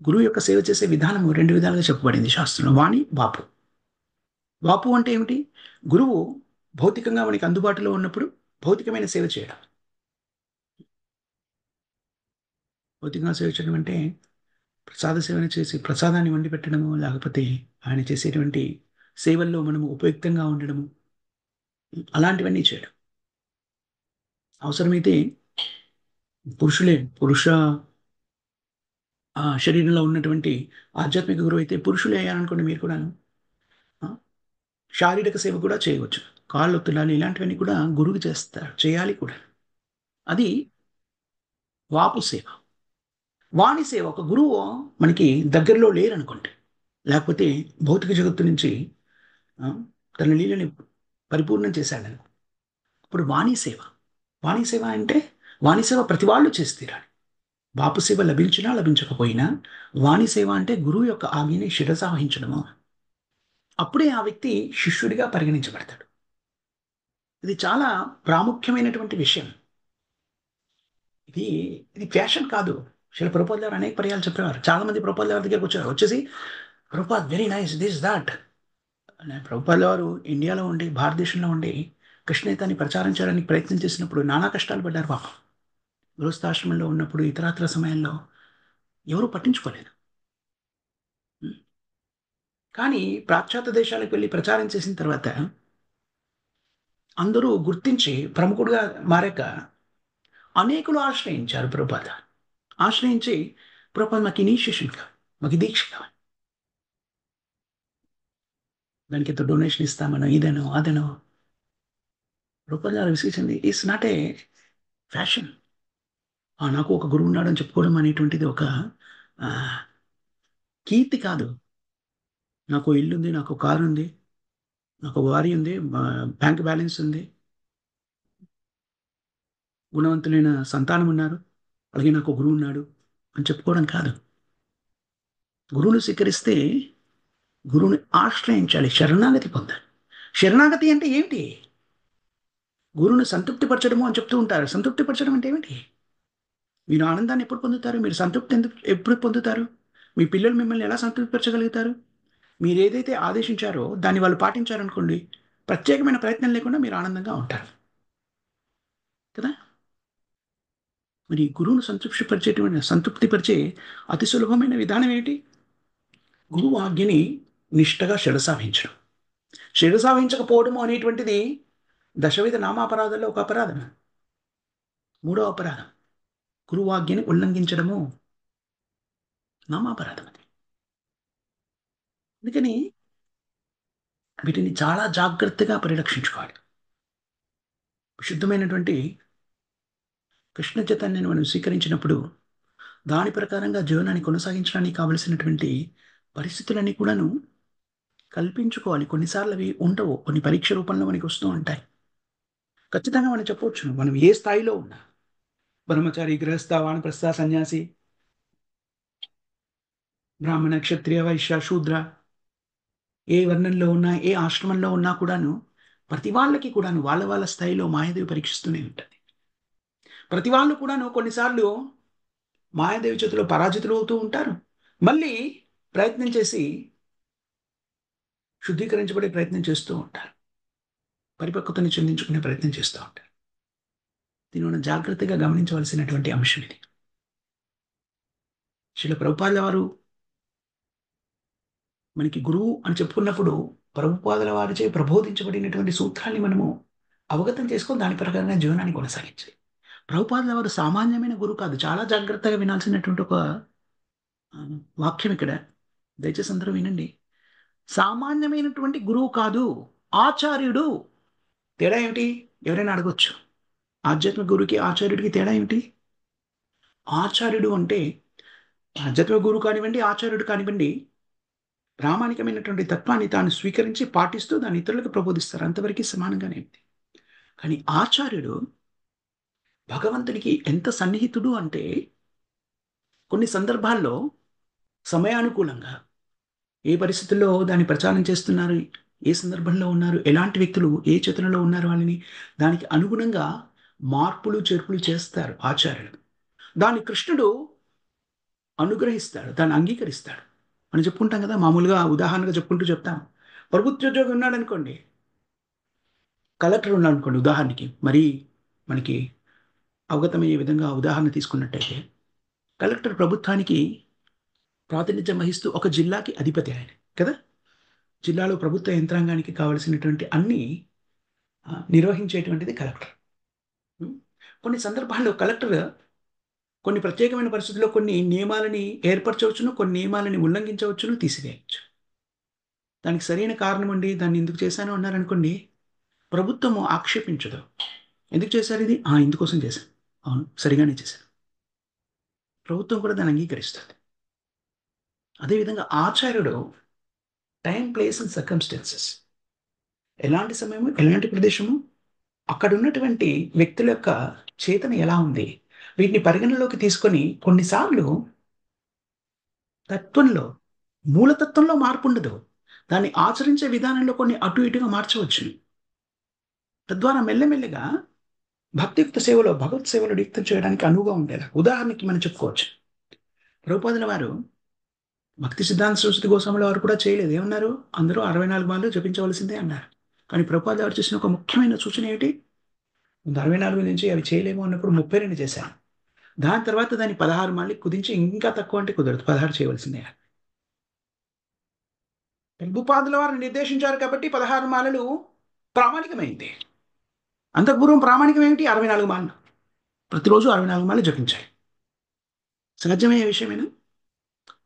గురువు యొక్క సేవ చేసే విధానము 2 విధాలుగా చెప్పబడింది శాస్త్రంలో. వాణి వాపు. వాపు అంటే ఏమిటి? గురువు భౌతికంగా మనకి అందుబాటులో ఉన్నప్పుడు భౌతికమైన సేవ చేయడం. భౌతికంగా సేవ చేయడం అంటే ప్రసాద సేవన చేసి ప్రసాదాన్ని వండి పెట్టడము, లేకపోతే ఆయన చేసేటువంటి సేవల్లో మనము ఉపయుక్తంగా ఉండడము, అలాంటివన్నీ చేయడం. అవసరమైతే పురుష శరీరంలో ఉన్నటువంటి ఆధ్యాత్మిక గురువు అయితే పురుషులే అయ్యారనుకోండి, మీరు కూడాను ఆ, శారీరక సేవ కూడా చేయవచ్చు. కాళ్ళు తులాలు ఇలాంటివన్నీ కూడా గురువు చేస్తారు, చేయాలి కూడా. అది వాపు సేవ. వాణి సేవ, ఒక గురువు మనకి దగ్గరలో లేరనుకోండి, లేకపోతే భౌతిక జగత్తు నుంచి ఆ, తన లీలని పరిపూర్ణం చేశాడని, ఇప్పుడు వాణి సేవ. వాణి సేవ అంటే వాణి సేవ ప్రతి వాళ్ళు చేస్తారని. బాపు సేవ లభించినా లభించకపోయినా వాణి సేవ అంటే గురువు యొక్క ఆజ్ఞని శిరసావహించడము. అప్పుడే ఆ వ్యక్తి శిష్యుడిగా పరిగణించబడతాడు. ఇది చాలా ప్రాముఖ్యమైనటువంటి విషయం. ఇది ఇది ఫ్యాషన్ కాదు. శిల ప్రభుపాద గారు అనేక పర్యాలు చెప్పేవారు. చాలా మంది ప్రభుపాద గారి దగ్గరకు వచ్చారు, వచ్చేసి Prabhupad very nice this that. Prabhupada వారు ఇండియాలో ఉండి, భారతదేశంలో ఉండి కృష్ణయితాన్ని ప్రచారం చేయడానికి ప్రయత్నం చేసినప్పుడు నానా కష్టాలు పడ్డారు పాపం. గృహస్థాశ్రమంలో ఉన్నప్పుడు ఇతరాత్ర సమయంలో ఎవరూ పట్టించుకోలేదు. ఉం. కానీ పాశ్చాత్య దేశాలకు వెళ్ళి ప్రచారం చేసిన తర్వాత అందరూ గుర్తించి ప్రముఖుడుగా మారాక అనేకులు ఆశ్రయించారు ప్రభుపాద. ఆశ్రయించి, ప్రభుపాద మాకు ఇనీషియేషన్ కావాలి, మాకు దీక్ష కావాలి, దానికి ఎంత డొనేషన్ ఇస్తామనో ఇదనో అదనో. ప్రభుపాద గారు విసిగించింది, ఇట్స్ నాట్ ఏ ఫ్యాషన్. నాకు ఒక గురువు ఉన్నాడని చెప్పుకోవడం అనేటువంటిది ఒక ఆ, కీర్తి కాదు. నాకు ఇల్లు ఉంది, నాకు కారు ఉంది, నాకు భార్య ఉంది, బ్యాంక్ బ్యాలెన్స్ ఉంది, గుణవంతులైన సంతానం ఉన్నారు, అలాగే నాకు గురువు ఉన్నాడు అని చెప్పుకోవడం కాదు. గురువును స్వీకరిస్తే గురువుని ఆశ్రయించాలి, శరణాగతి పొందాలి. శరణాగతి అంటే ఏమిటి? గురువుని సంతృప్తిపరచడము అని చెప్తూ ఉంటారు. సంతృప్తిపరచడం అంటే ఏమిటి? మీరు ఆనందాన్ని ఎప్పుడు పొందుతారు? మీరు సంతృప్తి ఎందుకు ఎప్పుడు పొందుతారు? మీ పిల్లలు మిమ్మల్ని ఎలా సంతృప్తిపరచగలుగుతారు? మీరు ఏదైతే ఆదేశించారో దాన్ని వాళ్ళు పాటించారనుకోండి, ప్రత్యేకమైన ప్రయత్నం లేకుండా మీరు ఆనందంగా ఉంటారు కదా. మరి గురువును సంతృప్తిపరిచే అతి సులభమైన విధానం ఏంటి? గురువు ఆజ్ఞని నిష్టగా శిరసావహించడం. శిరసావహించకపోవడము అనేటువంటిది దశవిధ నామాపరాధాల్లో ఒక అపరాధం. మూడో అపరాధం గురువు ఆజ్ఞని ఉల్లంఘించడము, నామాపరాధం అది. అందుకని వీటిని చాలా జాగ్రత్తగా పరిరక్షించుకోవాలి. శుద్ధమైనటువంటి కృష్ణ చైతన్యాన్ని మనం స్వీకరించినప్పుడు దాని ప్రకారంగా జీవనాన్ని కొనసాగించడానికి కావలసినటువంటి పరిస్థితులన్నీ కూడాను కల్పించుకోవాలి. కొన్నిసార్లు అవి ఉండవు. కొన్ని పరీక్ష రూపంలో మనకి వస్తూ ఉంటాయి. ఖచ్చితంగా మనం చెప్పవచ్చును. మనం ఏ స్థాయిలో ఉన్నా బ్రహ్మచారి, గృహస్థ, వానప్రస్థ, సన్యాసి, బ్రాహ్మణ, క్షత్రియ, వైశ్య, శూద్ర, ఏ వర్ణంలో ఉన్నా, ఏ ఆశ్రమంలో ఉన్నా కూడాను ప్రతి వాళ్ళకి కూడాను వాళ్ళ వాళ్ళ స్థాయిలో మాయాదేవి పరీక్షిస్తూనే ఉంటుంది. ప్రతి వాళ్ళు కూడాను కొన్నిసార్లు మాయాదేవి చేతిలో పరాజితులు అవుతూ ఉంటారు. మళ్ళీ ప్రయత్నం చేసి శుద్ధీకరించబడే ప్రయత్నం చేస్తూ ఉంటారు. పరిపక్వతని చెందించుకునే ప్రయత్నం చేస్తూ ఉంటారు. దీన్ని మనం జాగ్రత్తగా గమనించవలసినటువంటి అంశం ఇది. శ్రీల ప్రభుపాదుల వారు మనకి గురువు అని చెప్పుకున్నప్పుడు ప్రభుపాదుల వారిచే ప్రబోధించబడినటువంటి సూత్రాన్ని మనము అవగతం చేసుకొని దాని ప్రకారంగా జీవనాన్ని కొనసాగించాలి. ప్రభుపాదుల వారు సామాన్యమైన గురువు కాదు. చాలా జాగ్రత్తగా వినాల్సినటువంటి ఒక ఆ, వాక్యం ఇక్కడ. దయచేసి అందరూ వినండి. సామాన్యమైనటువంటి గురువు కాదు, ఆచార్యుడు. తేడా ఏమిటి? ఎవరైనా అడగొచ్చు. ఆధ్యాత్మిక గురువుకి ఆచార్యుడికి తేడా ఏమిటి? ఆచార్యుడు అంటే ఆధ్యాత్మిక గురువు కానివ్వండి, ఆచార్యుడు కానివ్వండి, ప్రామాణికమైనటువంటి తత్వాన్ని తాను స్వీకరించి పాటిస్తూ దాన్ని ఇతరులకు ప్రబోధిస్తారు. అంతవరకు సమానంగానే ఉంది. కానీ ఆచార్యుడు భగవంతుడికి ఎంత సన్నిహితుడు అంటే కొన్ని సందర్భాల్లో సమయానుకూలంగా ఏ పరిస్థితుల్లో దాన్ని ప్రచారం చేస్తున్నారు, ఏ సందర్భంలో ఉన్నారు, ఎలాంటి వ్యక్తులు ఏ చేతులలో ఉన్నారు వాళ్ళని దానికి అనుగుణంగా మార్పులు చేర్పులు చేస్తారు ఆచార్యులు. దాన్ని కృష్ణుడు అనుగ్రహిస్తాడు, దాన్ని అంగీకరిస్తాడు. మనం చెప్పుకుంటాం కదా, మామూలుగా ఉదాహరణగా చెప్పుకుంటూ చెప్తాం. ప్రభుత్వ ఉద్యోగి ఉన్నాడు అనుకోండి, కలెక్టర్ ఉన్నాడు అనుకోండి ఉదాహరణకి, మరి మనకి అవగతమయ్యే విధంగా ఉదాహరణ తీసుకున్నట్టయితే, కలెక్టర్ ప్రభుత్వానికి ప్రాతినిధ్యం వహిస్తూ ఒక జిల్లాకి అధిపతి ఆయన కదా. జిల్లాలో ప్రభుత్వ యంత్రాంగానికి కావలసినటువంటి అన్ని నిర్వహించేటువంటిది కలెక్టర్. ఉం? కొన్ని సందర్భాల్లో కలెక్టర్ కొన్ని ప్రత్యేకమైన పరిస్థితుల్లో కొన్ని నియమాలని ఏర్పరచవచ్చును, కొన్ని నియమాలని ఉల్లంఘించవచ్చును, తీసివేయవచ్చు. దానికి సరైన కారణం ఉండి దాన్ని ఎందుకు చేశాను అన్నారనుకోండి, ప్రభుత్వము ఆక్షేపించదు. ఎందుకు చేశారు ఇది? ఇందుకోసం చేశాను. అవును, సరిగానే చేశాను. ప్రభుత్వం కూడా దాన్ని అంగీకరిస్తుంది. అదేవిధంగా ఆచార్యుడు టైం, ప్లేస్ అండ్ సర్కమ్స్టెన్సెస్, ఎలాంటి సమయము, ఎలాంటి ప్రదేశము, అక్కడ ఉన్నటువంటి వ్యక్తుల యొక్క చేతన ఎలా ఉంది, వీటిని పరిగణలోకి తీసుకొని కొన్నిసార్లు తత్వంలో, మూలతత్వంలో మార్పు ఉండదు. దాన్ని ఆచరించే విధానంలో కొన్ని అటు ఇటుగా మార్చవచ్చు. తద్వారా మెల్లమెల్లగా భక్తియుక్త సేవలో, భగవత్ సేవలో యుక్తం చేయడానికి అనువుగా ఉండేలా. ఉదాహరణకి మనం చెప్పుకోవచ్చు. ప్రభుపాదుల వారు భక్తి సిద్ధాంత సరస్వతి గోస్వాముల వారు కూడా చేయలేదు. ఏమన్నారు? అందరూ 64 మార్లు జపించవలసిందే అన్నారు. కానీ ప్రభుపాదుల వారు చేసిన ఒక ముఖ్యమైన సూచన ఏమిటి? ముందు 64 నుంచి అవి చేయలేము అన్నప్పుడు 32 చేశాను. దాని తర్వాత దాన్ని 16 మార్లు కుదించి ఇంకా తక్కువ అంటే కుదరదు, 16 చేయవలసిందే. ప్రభుపాదుల వారు నిర్దేశించారు కాబట్టి 16 మాలలు ప్రామాణికమైంది. అంతఃపూర్వం ప్రామాణికం ఏమిటి? 64 మాలలు. ప్రతిరోజు 64 మాలలు జపించాలి. సహజమయ్యే విషయమేనా?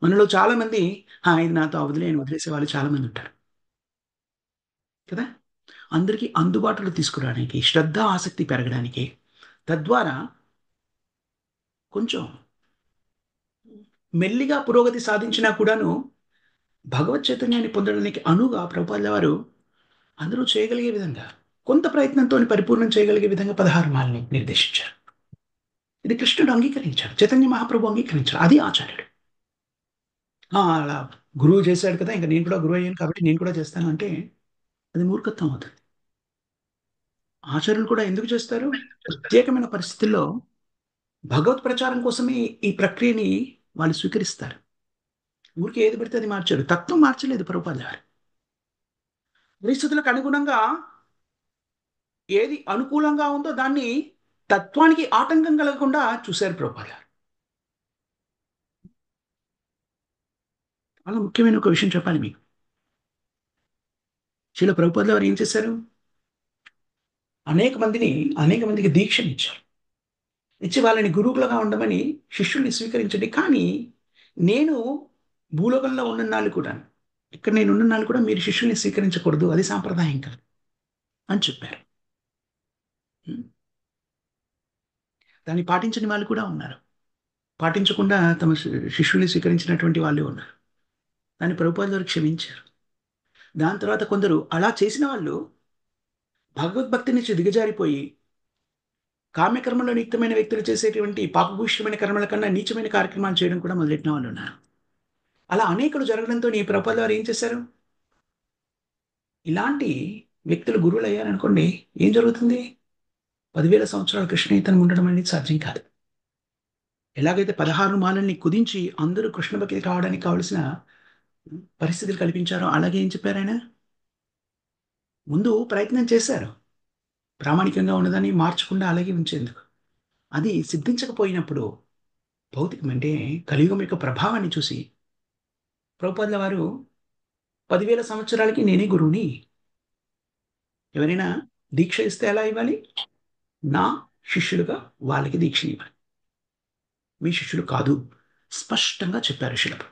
మనలో చాలా మంది ఇది నాతో అవదులే అని వదిలేసే వాళ్ళు చాలా మంది ఉంటారు కదా. అందరికీ అందుబాటులో తీసుకురావడానికి, శ్రద్ధ ఆసక్తి పెరగడానికి, తద్వారా కొంచెం మెల్లిగా పురోగతి సాధించినా కూడాను భగవత్ చైతన్యాన్ని పొందడానికి అనువుగా ప్రభుపాదుల వారు అందరూ చేయగలిగే విధంగా, కొంత ప్రయత్నంతో పరిపూర్ణం చేయగలిగే విధంగా 16 మాలని నిర్దేశించారు. ఇది కృష్ణుడు అంగీకరించాడు, చైతన్య మహాప్రభు అంగీకరించాడు. అది ఆచార్యుడు. అలా గురువు చేశాడు కదా, ఇంకా నేను కూడా గురువు అయ్యాను కాబట్టి నేను కూడా చేస్తాను అంటే అది మూర్ఖత్వం అవుతుంది. ఆచార్యులు కూడా ఎందుకు చేస్తారు? ప్రత్యేకమైన పరిస్థితుల్లో భగవత్ ప్రచారం కోసమే ఈ ప్రక్రియని వాళ్ళు స్వీకరిస్తారు. ఊరికి ఏది పడితే అది మార్చాడు, తత్వం మార్చలేదు ప్రభుపాద గారు. పరిస్థితులకు అనుగుణంగా ఏది అనుకూలంగా ఉందో దాన్ని తత్వానికి ఆటంకం కలగకుండా చూశారు ప్రభుపాద గారు. చాలా ముఖ్యమైన ఒక విషయం చెప్పాలి మీకు. శీల ప్రభుపాదుల వారు ఏం చేశారు? అనేక మందికి దీక్షనిచ్చారు. ఇచ్చి వాళ్ళని గురువులుగా ఉండమని శిష్యుల్ని స్వీకరించండి. కానీ నేను భూలోకంలో ఉన్ననాళ్ళు కూడా ఇక్కడ నేనున్న నాళ్ళు కూడా మీరు శిష్యుల్ని స్వీకరించకూడదు, అది సాంప్రదాయం కాదు అని చెప్పారు. ఉం. దాన్ని పాటించని వాళ్ళు కూడా ఉన్నారు. పాటించకుండా తమ శిష్యుల్ని స్వీకరించినటువంటి వాళ్ళు ఉన్నారు. దాన్ని ప్రభుపాదుల వారు క్షమించారు. దాని తర్వాత కొందరు అలా చేసిన వాళ్ళు భగవద్భక్తి నుంచి దిగజారిపోయి కామ్యకర్మలో నియుక్తమైన వ్యక్తులు చేసేటువంటి పాపభూషితమైన కర్మల కన్నా నీచమైన కార్యక్రమాలు చేయడం కూడా మొదలెట్టిన వాళ్ళు ఉన్నారు. అలా అనేకులు జరగడంతో నీ ప్రభుపాదుల వారు ఏం చేశారు? ఇలాంటి వ్యక్తులు గురువులు అయ్యారనుకోండి, ఏం జరుగుతుంది? 10,000 సంవత్సరాల కృష్ణ చైతన్యం ఉండడం అనేది సాధ్యం కాదు. ఎలాగైతే 16 మాలల్ని కుదించి అందరూ కృష్ణ భక్తి కావడానికి కావలసిన పరిస్థితులు కల్పించారో, అలాగే ఏం చెప్పారు ఆయన? ముందు ప్రయత్నం చేశారు ప్రామాణికంగా ఉన్నదాన్ని మార్చకుండా అలాగే ఉంచేందుకు. అది సిద్ధించకపోయినప్పుడు భౌతికం అంటే కలియుగం యొక్క ప్రభావాన్ని చూసి ప్రభుపాదుల వారు 10,000 సంవత్సరాలకి నేనే గురువుని, ఎవరైనా దీక్ష ఇస్తే ఎలా ఇవ్వాలి? నా శిష్యులుగా వాళ్ళకి దీక్ష ఇవ్వాలి, మీ శిష్యులు కాదు, స్పష్టంగా చెప్పారు శిలభ.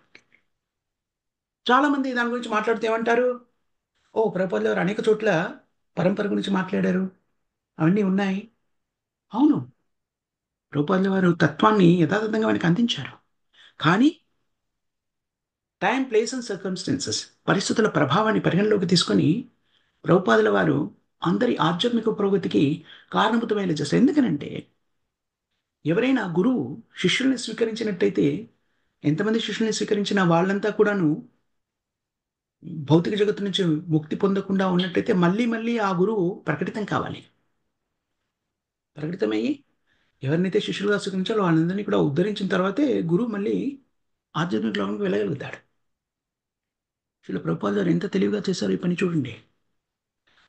చాలా మంది దాని గురించి మాట్లాడితే ఏమంటారు? ఓ, ప్రభుపాదుల వారు అనేక చోట్ల పరంపర గురించి మాట్లాడారు, అవన్నీ ఉన్నాయి. అవును, ప్రభుపాదుల వారు తత్వాన్ని యథాతథంగా మనకి అందించారు. కానీ టైం, ప్లేస్ అండ్ సర్కమ్స్టెన్సెస్, పరిస్థితుల ప్రభావాన్ని పరిగణలోకి తీసుకొని ప్రభుపాదుల వారు అందరి ఆధ్యాత్మిక పురోగతికి కారణభూతమైన చేస్తారు. ఎందుకనంటే ఎవరైనా గురువు శిష్యుల్ని స్వీకరించినట్టయితే, ఎంతమంది శిష్యుల్ని స్వీకరించిన వాళ్ళంతా కూడాను భౌతిక జగత్తు నుంచి ముక్తి పొందకుండా ఉన్నట్టయితే మళ్ళీ మళ్ళీ ఆ గురువు ప్రకటితం కావాలి. ప్రకటితమయ్యి ఎవరినైతే శిష్యులుగా స్వీకరించాలో వాళ్ళందరినీ కూడా ఉద్ధరించిన తర్వాతే గురువు మళ్ళీ ఆధ్యాత్మిక లోకంకి వెళ్ళగలుగుతాడు. శిల ప్రభుపాదులు గారు ఎంత తెలివిగా చేశారో ఈ పని చూడండి.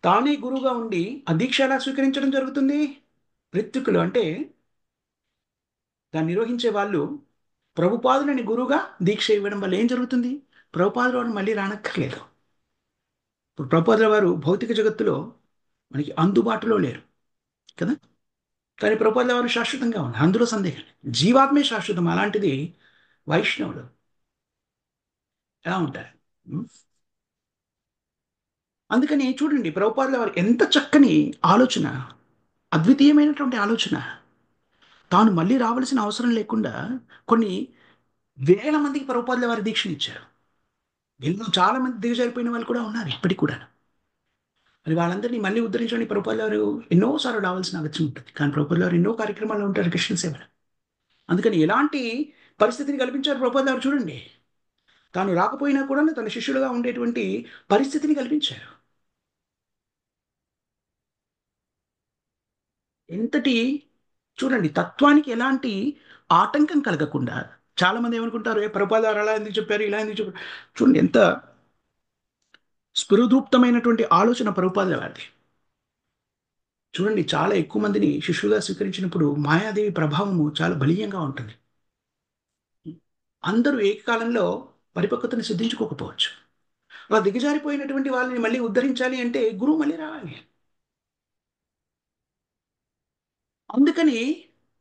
తానే గురువుగా ఉండి ఆ దీక్ష ఎలా స్వీకరించడం జరుగుతుంది? ఋత్వికులు అంటే దాన్ని నిర్వహించే వాళ్ళు ప్రభుపాదులని గురువుగా దీక్ష ఇవ్వడం వల్ల ఏం జరుగుతుంది? ప్రభుపాదుల వారు మళ్ళీ రానక్కర్లేదు. ఇప్పుడు ప్రభుపాదుల వారు భౌతిక జగత్తులో మనకి అందుబాటులో లేరు కదా, కానీ ప్రభుపాదుల వారు శాశ్వతంగా ఉన్నారు, అందులో సందేహం లేదు. జీవాత్మే శాశ్వతం. అలాంటిది వైష్ణవులు ఎలా ఉంటారు? ఉం? అందుకని చూడండి, ప్రభుపాదుల వారు ఎంత చక్కని ఆలోచన, అద్వితీయమైనటువంటి ఆలోచన. తాను మళ్ళీ రావాల్సిన అవసరం లేకుండా కొన్ని వేల మందికి ప్రభుపాదుల వారి దీక్షనిచ్చారు. వీళ్ళు చాలా మంది దిగజారిపోయిన వాళ్ళు కూడా ఉన్నారు ఇప్పటికి కూడా. మరి వాళ్ళందరినీ మళ్ళీ ఉద్ధరించడానికి ప్రభుపాదుల వారు ఎన్నోసార్లు రావాల్సిన అవసరం ఉంటుంది. కానీ ప్రభుపాదుల వారు ఎన్నో కార్యక్రమాల్లో ఉంటారు కృష్ణ సేవలు. అందుకని ఎలాంటి పరిస్థితిని కల్పించారు ప్రభుపాదుల వారు చూడండి. తాను రాకపోయినా కూడా తన శిష్యులుగా ఉండేటువంటి పరిస్థితిని కల్పించారు. ఎంతటి చూడండి, తత్వానికి ఎలాంటి ఆటంకం కలగకుండా. చాలా మంది ఏమనుకుంటారు, ఏ ప్రభుపాదుల వారు అలా ఎందుకు చెప్పారు, ఇలా ఎందుకు చెప్పారు? చూడండి, ఎంత స్ఫురదూప్తమైనటువంటి ఆలోచన ప్రభుపాదుల వారిది. చూడండి, చాలా ఎక్కువ మందిని శిష్యులుగా స్వీకరించినప్పుడు మాయాదేవి ప్రభావము చాలా బలీయంగా ఉంటుంది. అందరూ ఏకకాలంలో పరిపక్వతను సిద్ధించుకోకపోవచ్చు. అలా దిగజారిపోయినటువంటి వాళ్ళని మళ్ళీ ఉద్ధరించాలి అంటే గురువు మళ్ళీ రావాలి. అందుకని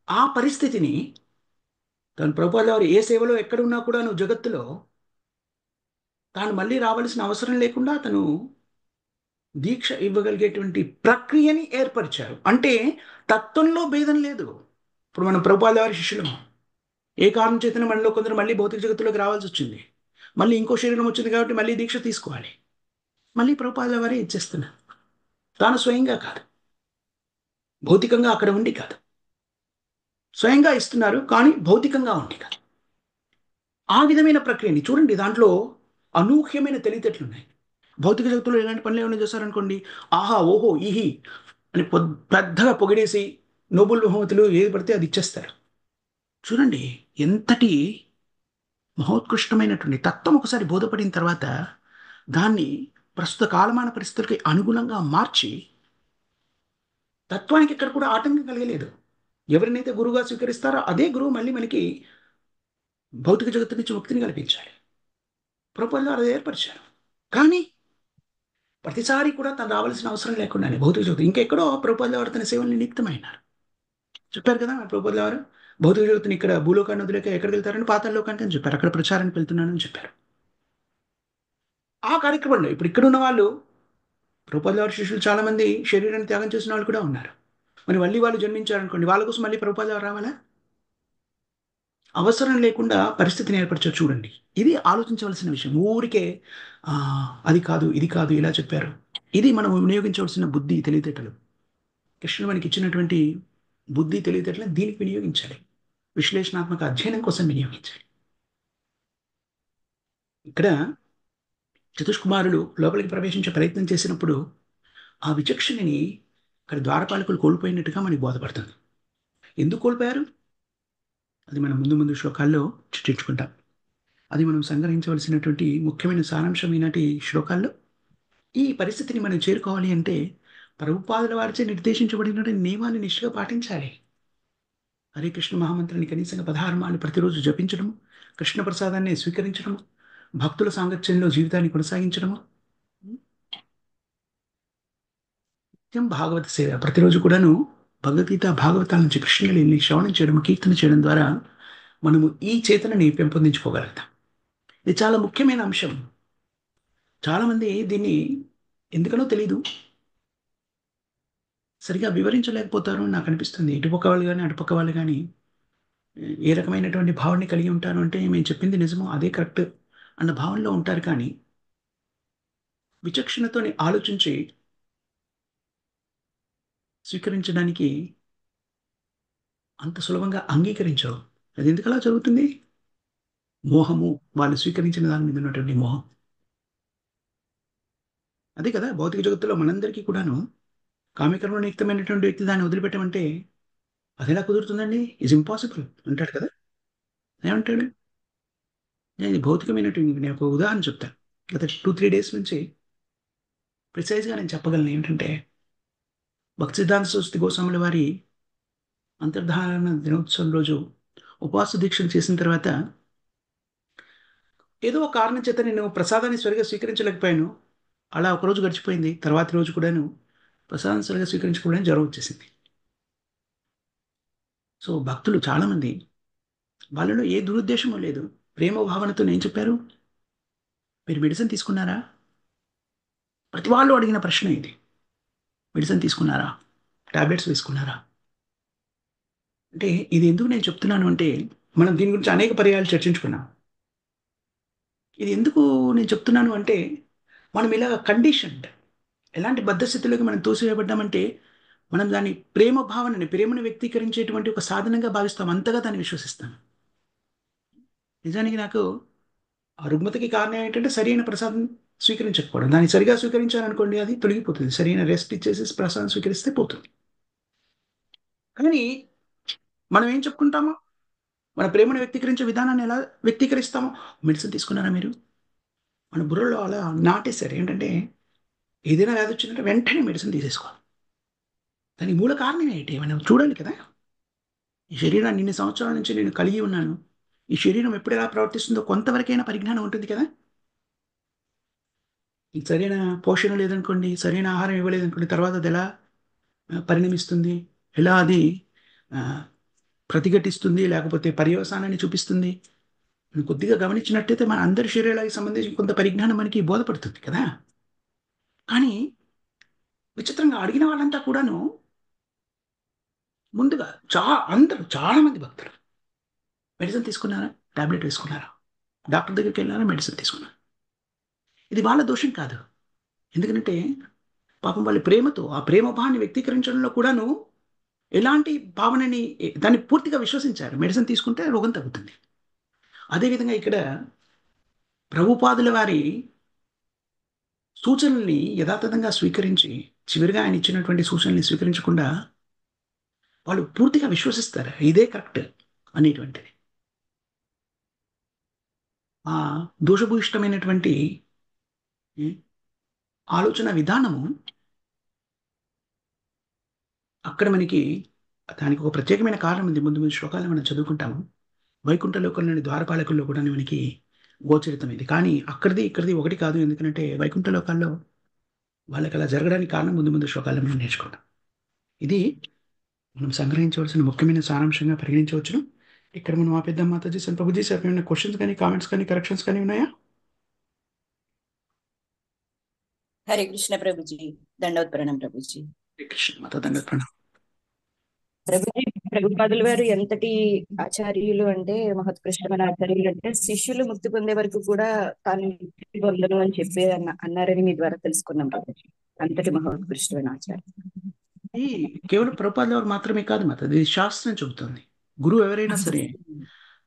ఆ పరిస్థితిని తను ప్రభుపాదుల వారు ఏ సేవలో ఎక్కడున్నా కూడా నువ్వు జగత్తులో తాను మళ్ళీ రావాల్సిన అవసరం లేకుండా తను దీక్ష ఇవ్వగలిగేటువంటి ప్రక్రియని ఏర్పరిచారు. అంటే తత్వంలో భేదం లేదు. ఇప్పుడు మనం ప్రభుపాదుల వారి శిష్యులము, ఏ కారణం చేతన మనలో కొందరు మళ్ళీ భౌతిక జగత్తులోకి రావాల్సి వచ్చింది, మళ్ళీ ఇంకో శరీరం వచ్చింది కాబట్టి మళ్ళీ దీక్ష తీసుకోవాలి. మళ్ళీ ప్రభుపాదుల వారే ఇచ్చేస్తున్నారు. తాను స్వయంగా కాదు, భౌతికంగా అక్కడ ఉండి కాదు, స్వయంగా ఇస్తున్నారు కానీ భౌతికంగా ఉండి కాదు. ఆ విధమైన ప్రక్రియని చూడండి, దాంట్లో అనూహ్యమైన తెలివితేటలు ఉన్నాయి. భౌతిక జగత్తులో ఎలాంటి పనులు ఏమైనా చేశారనుకోండి, ఆహా ఓహో ఈహి అని పెద్దగా పొగిడేసి నోబుల్ బహుమతులు ఏది పడితే అది ఇచ్చేస్తారు. చూడండి, ఎంతటి మహోత్కృష్టమైనటువంటి తత్వం ఒకసారి బోధపడిన తర్వాత దాన్ని ప్రస్తుత కాలమాన పరిస్థితులకి అనుగుణంగా మార్చి, తత్వానికి ఎక్కడ కూడా ఆటంకం కలగలేదు. ఎవరినైతే గురువుగా స్వీకరిస్తారో అదే గురువు మళ్ళీ మనకి భౌతిక జగత్తు నుంచి ముక్తిని కల్పించాలి. ప్రభుపాదుల వారు అది ఏర్పరిచారు. కానీ ప్రతిసారి కూడా తను రావాల్సిన అవసరం లేకుండానే భౌతిక జగత్తు ఇంకెక్కడో ప్రభుపాదుల వారు తన సేవల్ని నిమిత్తమైనారు. చెప్పారు కదా ప్రభుపాదుల వారు, భౌతిక జగత్తుని ఇక్కడ భూలోకాన్ని వదిలేక ఎక్కడికి వెళ్తారని పాతాళ లోకానికి అని చెప్పారు. అక్కడ ప్రచారానికి వెళ్తున్నానని చెప్పారు. ఆ కార్యక్రమంలో ఇప్పుడు ఇక్కడున్న వాళ్ళు ప్రభుపాదుల వారి శిష్యులు చాలా మంది శరీరాన్ని త్యాగం చేసిన వాళ్ళు కూడా ఉన్నారు. మరి మళ్ళీ వాళ్ళు జన్మించారనుకోండి, వాళ్ళ కోసం మళ్ళీ ప్రభుపాదుల వారు రావాలా? అవసరం లేకుండా పరిస్థితిని ఏర్పరిచారు చూడండి. ఇది ఆలోచించవలసిన విషయం. ఊరికే అది కాదు, ఇది కాదు, ఇలా చెప్పారు. ఇది మనం వినియోగించవలసిన బుద్ధి, తెలివితేటలు. కృష్ణుడు మనకిచ్చినటువంటి బుద్ధి, తెలివితేటలను దీనికి వినియోగించాలి. విశ్లేషణాత్మక అధ్యయనం కోసం వినియోగించాలి. ఇక్కడ చతుష్కుమారులు లోపలికి ప్రవేశించే ప్రయత్నం చేసినప్పుడు ఆ విచక్షణని అక్కడ ద్వారపాలకులు కోల్పోయినట్టుగా మనకి బోధపడుతుంది. ఎందుకు కోల్పోయారు? అది మనం ముందు ముందు శ్లోకాల్లో చర్చించుకుంటాం. అది మనం సంగ్రహించవలసినటువంటి ముఖ్యమైన సారాంశం ఈనాటి శ్లోకాల్లో. ఈ పరిస్థితిని మనం చేరుకోవాలి అంటే ప్రభుపాదుల వారిచే నిర్దేశించబడినటువంటి నియమాన్ని నిష్ఠగా పాటించాలి. హరే కృష్ణ మహామంత్రాన్ని కనీసంగా 16 మార్లు ప్రతిరోజు జపించడము, కృష్ణ ప్రసాదాన్ని స్వీకరించడము, భక్తుల సాంగత్యంలో జీవితాన్ని కొనసాగించడము, నిత్యం భాగవత సేవ ప్రతిరోజు కూడాను భగవద్గీత భాగవతాల నుంచి కృష్ణలీలని శ్రవణం చేయడం, కీర్తన చేయడం ద్వారా మనము ఈ చేతనని పెంపొందించుకోగలుగుతాం. ఇది చాలా ముఖ్యమైన అంశం. చాలామంది దీన్ని ఎందుకనో తెలీదు, సరిగా వివరించలేకపోతారు అని నాకు అనిపిస్తుంది. ఇటుపక్క వాళ్ళు గాని, అటుపక్క వాళ్ళు గాని ఏ రకమైనటువంటి భావనని కలిగి ఉంటారు అంటే, మేము చెప్పింది నిజము, అదే కరెక్ట్ అన్న భావనలో ఉంటారు కానీ, విచక్షణతోని ఆలోచించి స్వీకరించడానికి అంత సులభంగా అంగీకరించరు. అది ఎందుకలా జరుగుతుంది? మోహము. వాళ్ళు స్వీకరించిన దాని మీద ఉన్నటువంటి మోహం. అదే కదా! భౌతిక జగత్తులో మనందరికీ కూడాను కామ్యకర్మలో నియుక్తమైనటువంటి వ్యక్తి దాన్ని వదిలిపెట్టమంటే, అదెలా కుదురుతుందండి? ఈజ్ ఇంపాసిబుల్ అంటాడు కదా! ఏమంటాడు? నేను ఇది భౌతికమైనటువంటి నేను ఒక ఉదాహరణ చెప్తాను. గత 2, 3 డేస్ నుంచి ప్రిసైజ్‌గా నేను చెప్పగలను ఏంటంటే, భక్తి సిద్ధాంత సరస్వతి గోస్వాముల వారి అంతర్ధారణ దినోత్సవం రోజు ఉపవాస దీక్షలు చేసిన తర్వాత, ఏదో ఒక కారణం చేత నేను ప్రసాదాన్ని సరిగ్గా స్వీకరించలేకపోయాను. అలా ఒకరోజు గడిచిపోయింది. తర్వాతి రోజు కూడాను ప్రసాదం సరిగ్గా స్వీకరించకపోవడానికి జ్వరం వచ్చేసింది. సో, భక్తులు చాలామంది వాళ్ళలో ఏ దురుద్దేశమూ లేదు. ప్రేమ భావనతోని ఏం చెప్పారు? "మీరు మెడిసిన్ తీసుకున్నారా?" ప్రతి వాళ్ళు అడిగిన ప్రశ్న ఇది. "మెడిసిన్ తీసుకున్నారా? టాబ్లెట్స్ వేసుకున్నారా?" అంటే ఇది ఎందుకు నేను చెప్తున్నాను అంటే, మనం దీని గురించి అనేక పర్యాయాలు చర్చించుకున్నాం. ఇది ఎందుకు నేను చెప్తున్నాను అంటే, మనం ఇలాగ కండిషన్డ్ ఎలాంటి బద్ధస్థితిలోకి మనం తోసివేయబడ్డామంటే, మనం దాన్ని ప్రేమ భావనని, ప్రేమను వ్యక్తీకరించేటువంటి ఒక సాధనంగా భావిస్తాం. అంతగా దాన్ని విశ్వసిస్తాం. నిజానికి నాకు ఆ రుగ్మతకి కారణం ఏంటంటే, సరైన ప్రసాదం స్వీకరించకపోవడం. దాన్ని సరిగ్గా స్వీకరించాలనుకోండి, అది తొలగిపోతుంది. సరైన రెస్ట్ ఇచ్చేసేసి ప్రసాదం స్వీకరిస్తే పోతుంది. కానీ మనం ఏం చెప్పుకుంటాము? మన ప్రేమను వ్యక్తీకరించే విధానాన్ని ఎలా వ్యక్తీకరిస్తాము? మెడిసిన్ తీసుకున్నారా మీరు? మన బుర్రలో అలా నాటేశారు. ఏంటంటే, ఏదైనా వ్యాధి వచ్చిందంటే వెంటనే మెడిసిన్ తీసేసుకోవాలి. దానికి మూల కారణం ఏంటి? మనం చూడాలి కదా! ఈ శరీరాన్ని ఇన్ని సంవత్సరాల నుంచి నేను కలిగి ఉన్నాను. ఈ శరీరం ఎప్పుడు ఎలా ప్రవర్తిస్తుందో కొంతవరకైనా పరిజ్ఞానం ఉంటుంది కదా! మీకు సరైన పోషణ లేదనుకోండి, సరైన ఆహారం ఇవ్వలేదనుకోండి, తర్వాత అదెలా పరిణమిస్తుంది? ఎలా అది ఆహ్, ప్రతిఘటిస్తుంది? లేకపోతే పర్యవసానాన్ని చూపిస్తుంది? మనం కొద్దిగా గమనించినట్టయితే మన అందరి శరీరాలకు సంబంధించి కొంత పరిజ్ఞానం మనకి బోధపడుతుంది కదా! కానీ విచిత్రంగా అడిగిన వాళ్ళంతా కూడాను ముందుగా అందరూ చాలా మంది భక్తులు మెడిసిన్ తీసుకున్నారా? టాబ్లెట్ వేసుకున్నారా? డాక్టర్ దగ్గరికెళ్లారా? మెడిసిన్ తీసుకున్నారా? ఇది వాళ్ళ దోషం కాదు. ఎందుకనంటే పాపం వాళ్ళు ప్రేమతో ఆ ప్రేమ భావాన్ని వ్యక్తీకరించడంలో కూడాను ఎలాంటి భావనని దాన్ని పూర్తిగా విశ్వసించారు. మెడిసిన్ తీసుకుంటే రోగం తగ్గుతుంది. అదే విధంగా ఇక్కడ ప్రభుపాదుల వారి సూచనల్ని యథాతథంగా స్వీకరించి, చివరిగా ఆయన ఇచ్చినటువంటి సూచనల్ని స్వీకరించకుండా వాళ్ళు పూర్తిగా విశ్వసిస్తారు. ఇదే కరెక్ట్ అనేటువంటిది. ఆ దోషభూయిష్టమైనటువంటి హ్మ్, ఆలోచన విధానము అక్కడ మనకి దానికి ఒక ప్రత్యేకమైన కారణం ఉంది. ముందు ముందు శ్లోకాల్లో మనం చదువుకుంటాము. వైకుంఠ లోకంలోని ద్వారపాలకుల్లో కూడా మనకి గోచరితం ఇది. కానీ అక్కడిది, ఇక్కడిది ఒకటి కాదు. ఎందుకంటే వైకుంఠ లోకాల్లో వాళ్ళకలా జరగడానికి కారణం ముందు ముందు శ్లోకాల్లో మనం నేర్చుకుంటాం. ఇది మనం సంగ్రహించవలసిన ముఖ్యమైన సారాంశంగా పరిగణించవచ్చును. ఇక్కడ మనం ఆపేద్దాం మాతాజీ. ప్రభుజీ సార్ ఏమైనా క్వెషన్స్ గాని, కామెంట్స్ కానీ, కరెక్షన్స్ కానీ ఉన్నాయా? హరే కృష్ణ ప్రభుజీ. దండవత్ ప్రణాం ప్రభుజీ. హరే కృష్ణ మాత దండవత్ ప్రణాం. ప్రభుజీ, ప్రభుపాదుల వారు ఎంతటి ఆచార్యులు అంటే, మహోత్కృష్టమైన ఆచార్యులు అంటే, శిష్యులు ముక్తి పొందే వరకు కూడా తాను ముక్తి పొందను అని చెప్పి అన్నారని మీ ద్వారా తెలుసుకున్నాం ప్రభుజీ. అంతటి మహోత్కృష్టమైన ఆచార్యులు. ఈ కేవలం ప్రభుపాదుల వారు మాత్రమే కాదు మాత, ఇది శాస్త్రం చెబుతుంది. గురువు ఎవరైనా సరే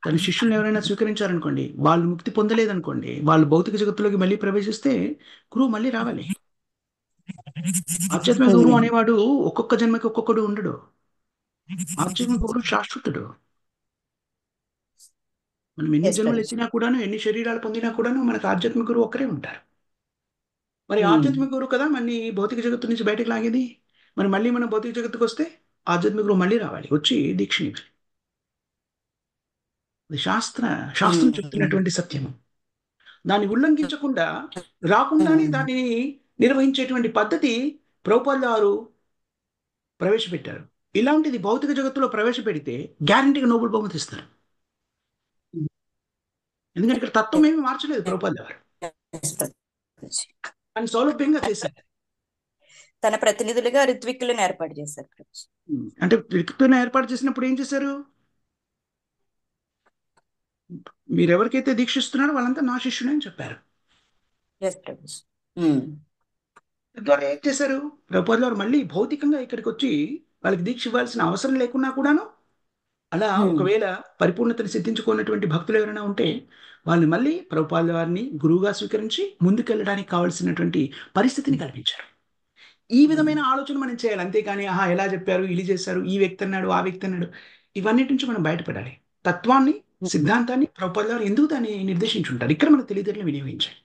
తన శిష్యులను ఎవరైనా స్వీకరించారనుకోండి, వాళ్ళు ముక్తి పొందలేదనుకోండి, వాళ్ళు భౌతిక జగత్తులోకి మళ్ళీ ప్రవేశిస్తే గురువు మళ్ళీ రావాలి. ఆధ్యాత్మిక గురువు అనేవాడు ఒక్కొక్క జన్మకి ఒక్కొక్కడు ఉండడు. ఆధ్యాత్మిక గురువు శాశ్వతుడు. మనం ఎన్ని Yes, జన్మలు ప్రభుజీ. ఎత్తినా కూడాను, ఎన్ని శరీరాలు పొందినా కూడాను మనకు ఆధ్యాత్మిక గురువు ఒక్కరే ఉంటారు. మరి ఆధ్యాత్మిక గురువు కదా మన ఈ భౌతిక జగత్తు నుంచి బయటకు లాగేది. మరి మళ్ళీ మనం భౌతిక జగత్తుకు వస్తే ఆధ్యాత్మిక గురువు మళ్ళీ రావాలి, వచ్చి దీక్షని ఇవ్వాలి. అది శాస్త్రం చెప్తున్నటువంటి సత్యము. దాన్ని ఉల్లంఘించకుండా రాకుండానే దానిని నిర్వహించేటువంటి పద్ధతి ప్రభుపాదుల వారు ప్రవేశపెట్టారు. ఇలాంటిది భౌతిక జగత్తులో ప్రవేశపెడితే గ్యారంటీగా నోబెల్ బహుమతి ఇస్తారు. ఎందుకంటే ఇక్కడ తత్వం ఏమి మార్చలేదు ప్రభుపాదుల వారు, Yes, ప్రభుజీ. కానీ సౌలభ్యంగా చేశారు. తన ప్రతినిధులుగా ఋత్విక్కులను ఏర్పాటు చేశారు ప్రభుజీ. అంటే వ్యక్తిని ఏర్పాటు చేసినప్పుడు ఏం చేశారు? మీరు ఎవరికైతే దీక్షిస్తున్నారో వాళ్ళంతా నా శిష్యునే అని చెప్పారు. Yes, ప్రభుజీ. తద్వారా ఏం చేశారు? ప్రభుపాదుల వారు మళ్ళీ భౌతికంగా ఇక్కడికి వచ్చి వాళ్ళకి దీక్ష ఇవ్వాల్సిన అవసరం లేకున్నా కూడాను, అలా ఒకవేళ పరిపూర్ణతను సిద్ధించుకున్నటువంటి భక్తులు ఎవరైనా ఉంటే వాళ్ళు మళ్ళీ ప్రభుపాదుల వారిని గురువుగా స్వీకరించి ముందుకెళ్ళడానికి కావాల్సినటువంటి పరిస్థితిని కల్పించారు. ఈ విధమైన ఆలోచన మనం చేయాలి, అంతేకాని ఆహా ఎలా చెప్పారు, ఇది చేశారు, ఈ వ్యక్తి అన్నాడు, ఆ వ్యక్తి అన్నాడు, ఇవన్నిటి నుంచి మనం బయటపడాలి. తత్వాన్ని, సిద్ధాంతాన్ని ప్రభుపాదుల వారు ఎందుకు దాన్ని నిర్దేశించుంటారు, ఇక్కడ మన తెలివితేటలు వినియోగించాలి.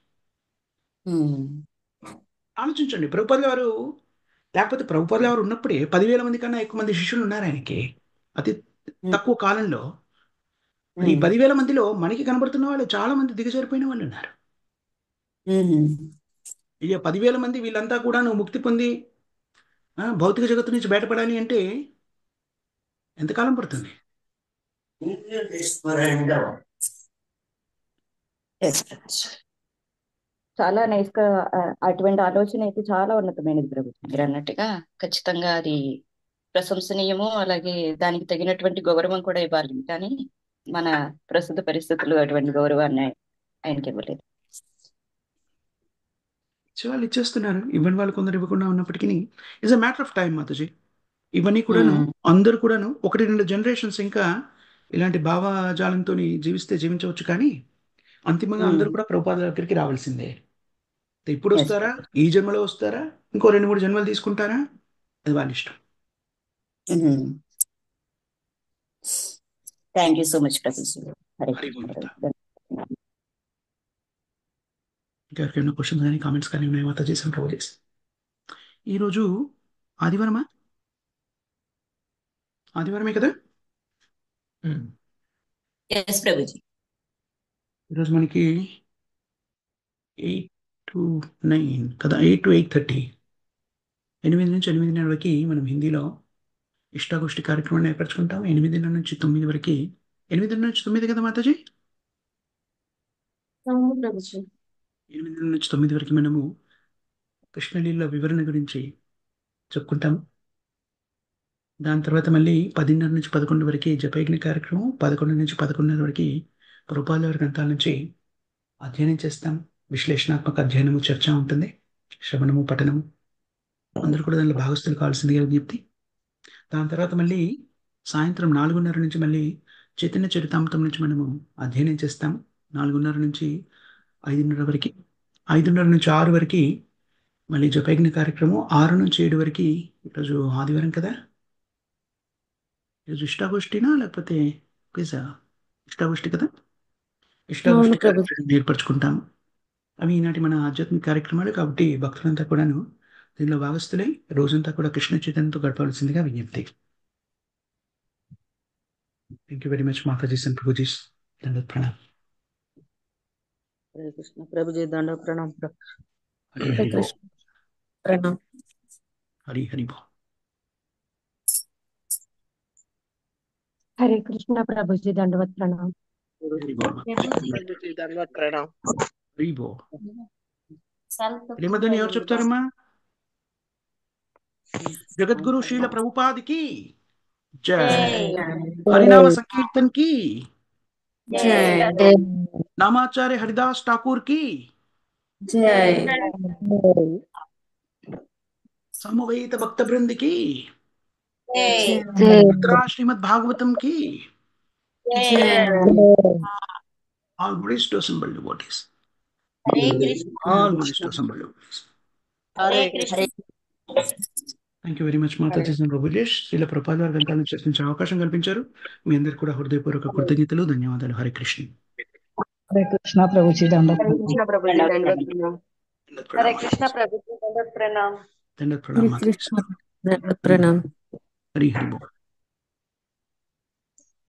ఆలోచించండి, ప్రభుపాదుల వారు లేకపోతే ప్రభుపాదుల వారు ఉన్నప్పుడే 10,000 మంది కన్నా ఎక్కువ మంది శిష్యులు ఉన్నారు ఆయనకి అతి తక్కువ కాలంలో. మరి ఈ 10,000 మందిలో మనకి కనబడుతున్న వాళ్ళు చాలా మంది దిగజారిపోయిన వాళ్ళు ఉన్నారు. ఇక 10,000 మంది వీళ్ళంతా కూడా నువ్వు ముక్తి పొంది భౌతిక జగత్తు నుంచి బయటపడాలి అంటే ఎంతకాలం పడుతుంది? Yes, ప్రభుజీ. చాలా నైస్ గా అటువంటి ఆలోచన అయితే చాలా ఉన్నతమైనది ప్రభుజీ. మీరు అన్నట్టుగా ఖచ్చితంగా అది ప్రశంసనీయము, అలాగే దానికి తగినటువంటి గౌరవం కూడా ఇవ్వాలి. కానీ మన ప్రస్తుత పరిస్థితులు అటువంటి గౌరవాన్ని ఆయనకి ఇవ్వలేదు. వాళ్ళు ఇచ్చేస్తున్నారు, ఇవ్వని వాళ్ళు కొందరు ఇవ్వకుండా ఉన్నప్పటికీ it's a matter of time Mataji. ఇవన్నీ కూడాను అందరూ కూడాను 1-2 జనరేషన్స్ ఇంకా ఇలాంటి భావజాలంతో జీవిస్తే జీవించవచ్చు, కానీ అంతిమంగా అందరూ కూడా ప్రభుపాదుల దగ్గరికి రావాల్సిందే. ఇప్పుడు Yes, వస్తారా, ప్రభుజీ. ఈ జన్మలో వస్తారా, ఇంకో 2-3 జన్మలు తీసుకుంటారా, అది వాళ్ళ ఇష్టం. Thank you so much Prabhuji. Hare Hari Krishna ఓం మాత. ప్రభుజీ. ఇంకా ఎవరికైనా క్వశ్చన్స్ కానీ కామెంట్స్ కానీ ఉన్నాయి మాత చేసిన ప్రభు చేసి. ఈరోజు ఆదివారమా? ఆదివారమే కదా. ఎస్ ప్రభుజీ. ఈరోజు మనకి 8 to 9 కదా, 8 to 8:30, 8 నుంచి 8:30 వరకు మనం హిందీలో ఇష్టాగోష్ఠి కార్యక్రమాన్ని ఏర్పరచుకుంటాం. 8 నుంచి 9 వరకు, 8 నుంచి 9 కదా మాతాజీ. 8 నుంచి 9 వరకు మనము కృష్ణలీల వివరణ గురించి చెప్పుకుంటాము. దాని తర్వాత మళ్ళీ 10:30 నుంచి 11 వరకు జపయజ్ఞ కార్యక్రమం, 11 నుంచి 11:30 వరకు ప్రభుపాదుల వారి గ్రంథాల నుంచి అధ్యయనం చేస్తాం. విశ్లేషణాత్మక అధ్యయనము, చర్చ ఉంటుంది, శ్రవణము, పఠనము. అందరూ కూడా దానిలో భాగస్తులు కావాల్సిందిగా విజ్ఞప్తి. దాని తర్వాత మళ్ళీ సాయంత్రం 4:30 నుంచి మళ్ళీ చైతన్య చరితామృతం నుంచి మనము అధ్యయనం చేస్తాం. 4:30 నుంచి 5:30 వరకు, 5:30 నుంచి 6 వరకు మళ్ళీ జపయజ్ఞ కార్యక్రమం, 6 నుంచి 7 వరకు. ఈరోజు ఆదివారం కదా, ఈరోజు ఇష్టాగోష్ఠినా లేకపోతే క్విజా? ఇష్టాగోష్ఠి కదా. ఇష్టాగోష్ఠి కార్యక్రమం ఏర్పరచుకుంటాం. అవి ఈనాటి మన ఆధ్యాత్మిక కార్యక్రమాలు కాబట్టి భక్తులంతా కూడాను దీనిలో భాగస్తులై రోజంతా కూడా కృష్ణ చైతన్యంతో గడపవలసిందిగా విజ్ఞప్తి. Thank you very much Mataji and Prabhujis. దండవత్ ప్రణాం. హరే కృష్ణ ప్రభుజీ. దండ ప్రణాం. హరి హరి బోల్. ప్రణాం. హరి హరి బోల్. హరే కృష్ణ ప్రభుజీ. దండవత్ ప్రణాం. హరి బోల్. ప్రభుజీ దండవత్ ప్రణాం. హరి బోల్. శ్రీమతిని ఎవరు చెప్తారమ్మా? జగద్గురు శ్రీల ప్రభుపాదికి జై. హరినామ సంకీర్తన్ కి జై. నామాచార్య హరిదాస్ ఠాకూర్ కి జై. సమవేత భక్త బృందికి జై. శ్రీమద్ భాగవతం కి జై. all Buddhist to assemble devotees. All Buddhist to assemble devotees. Hare Krishna. Thank you very much Mataji Prabhujis. Srila Prabhupada వారి గ్రంథాలను చర్చించే అవకాశం కల్పించారు. మీ అందరికీ కూడా హృదయపూర్వక కృతజ్ఞతలు, ధన్యవాదాలు. హరే కృష్ణ. హరే కృష్ణ ప్రభుజీ దండం హరే కృష్ణ ప్రభుజీ దండవత్ ప్రణామ్. హరే కృష్ణ ప్రభుజీ దండవత్ ప్రణామ్. దండవత్ ప్రణామ్. కృష్ణ దండవత్ ప్రణామ్. హరి హరి బోల్.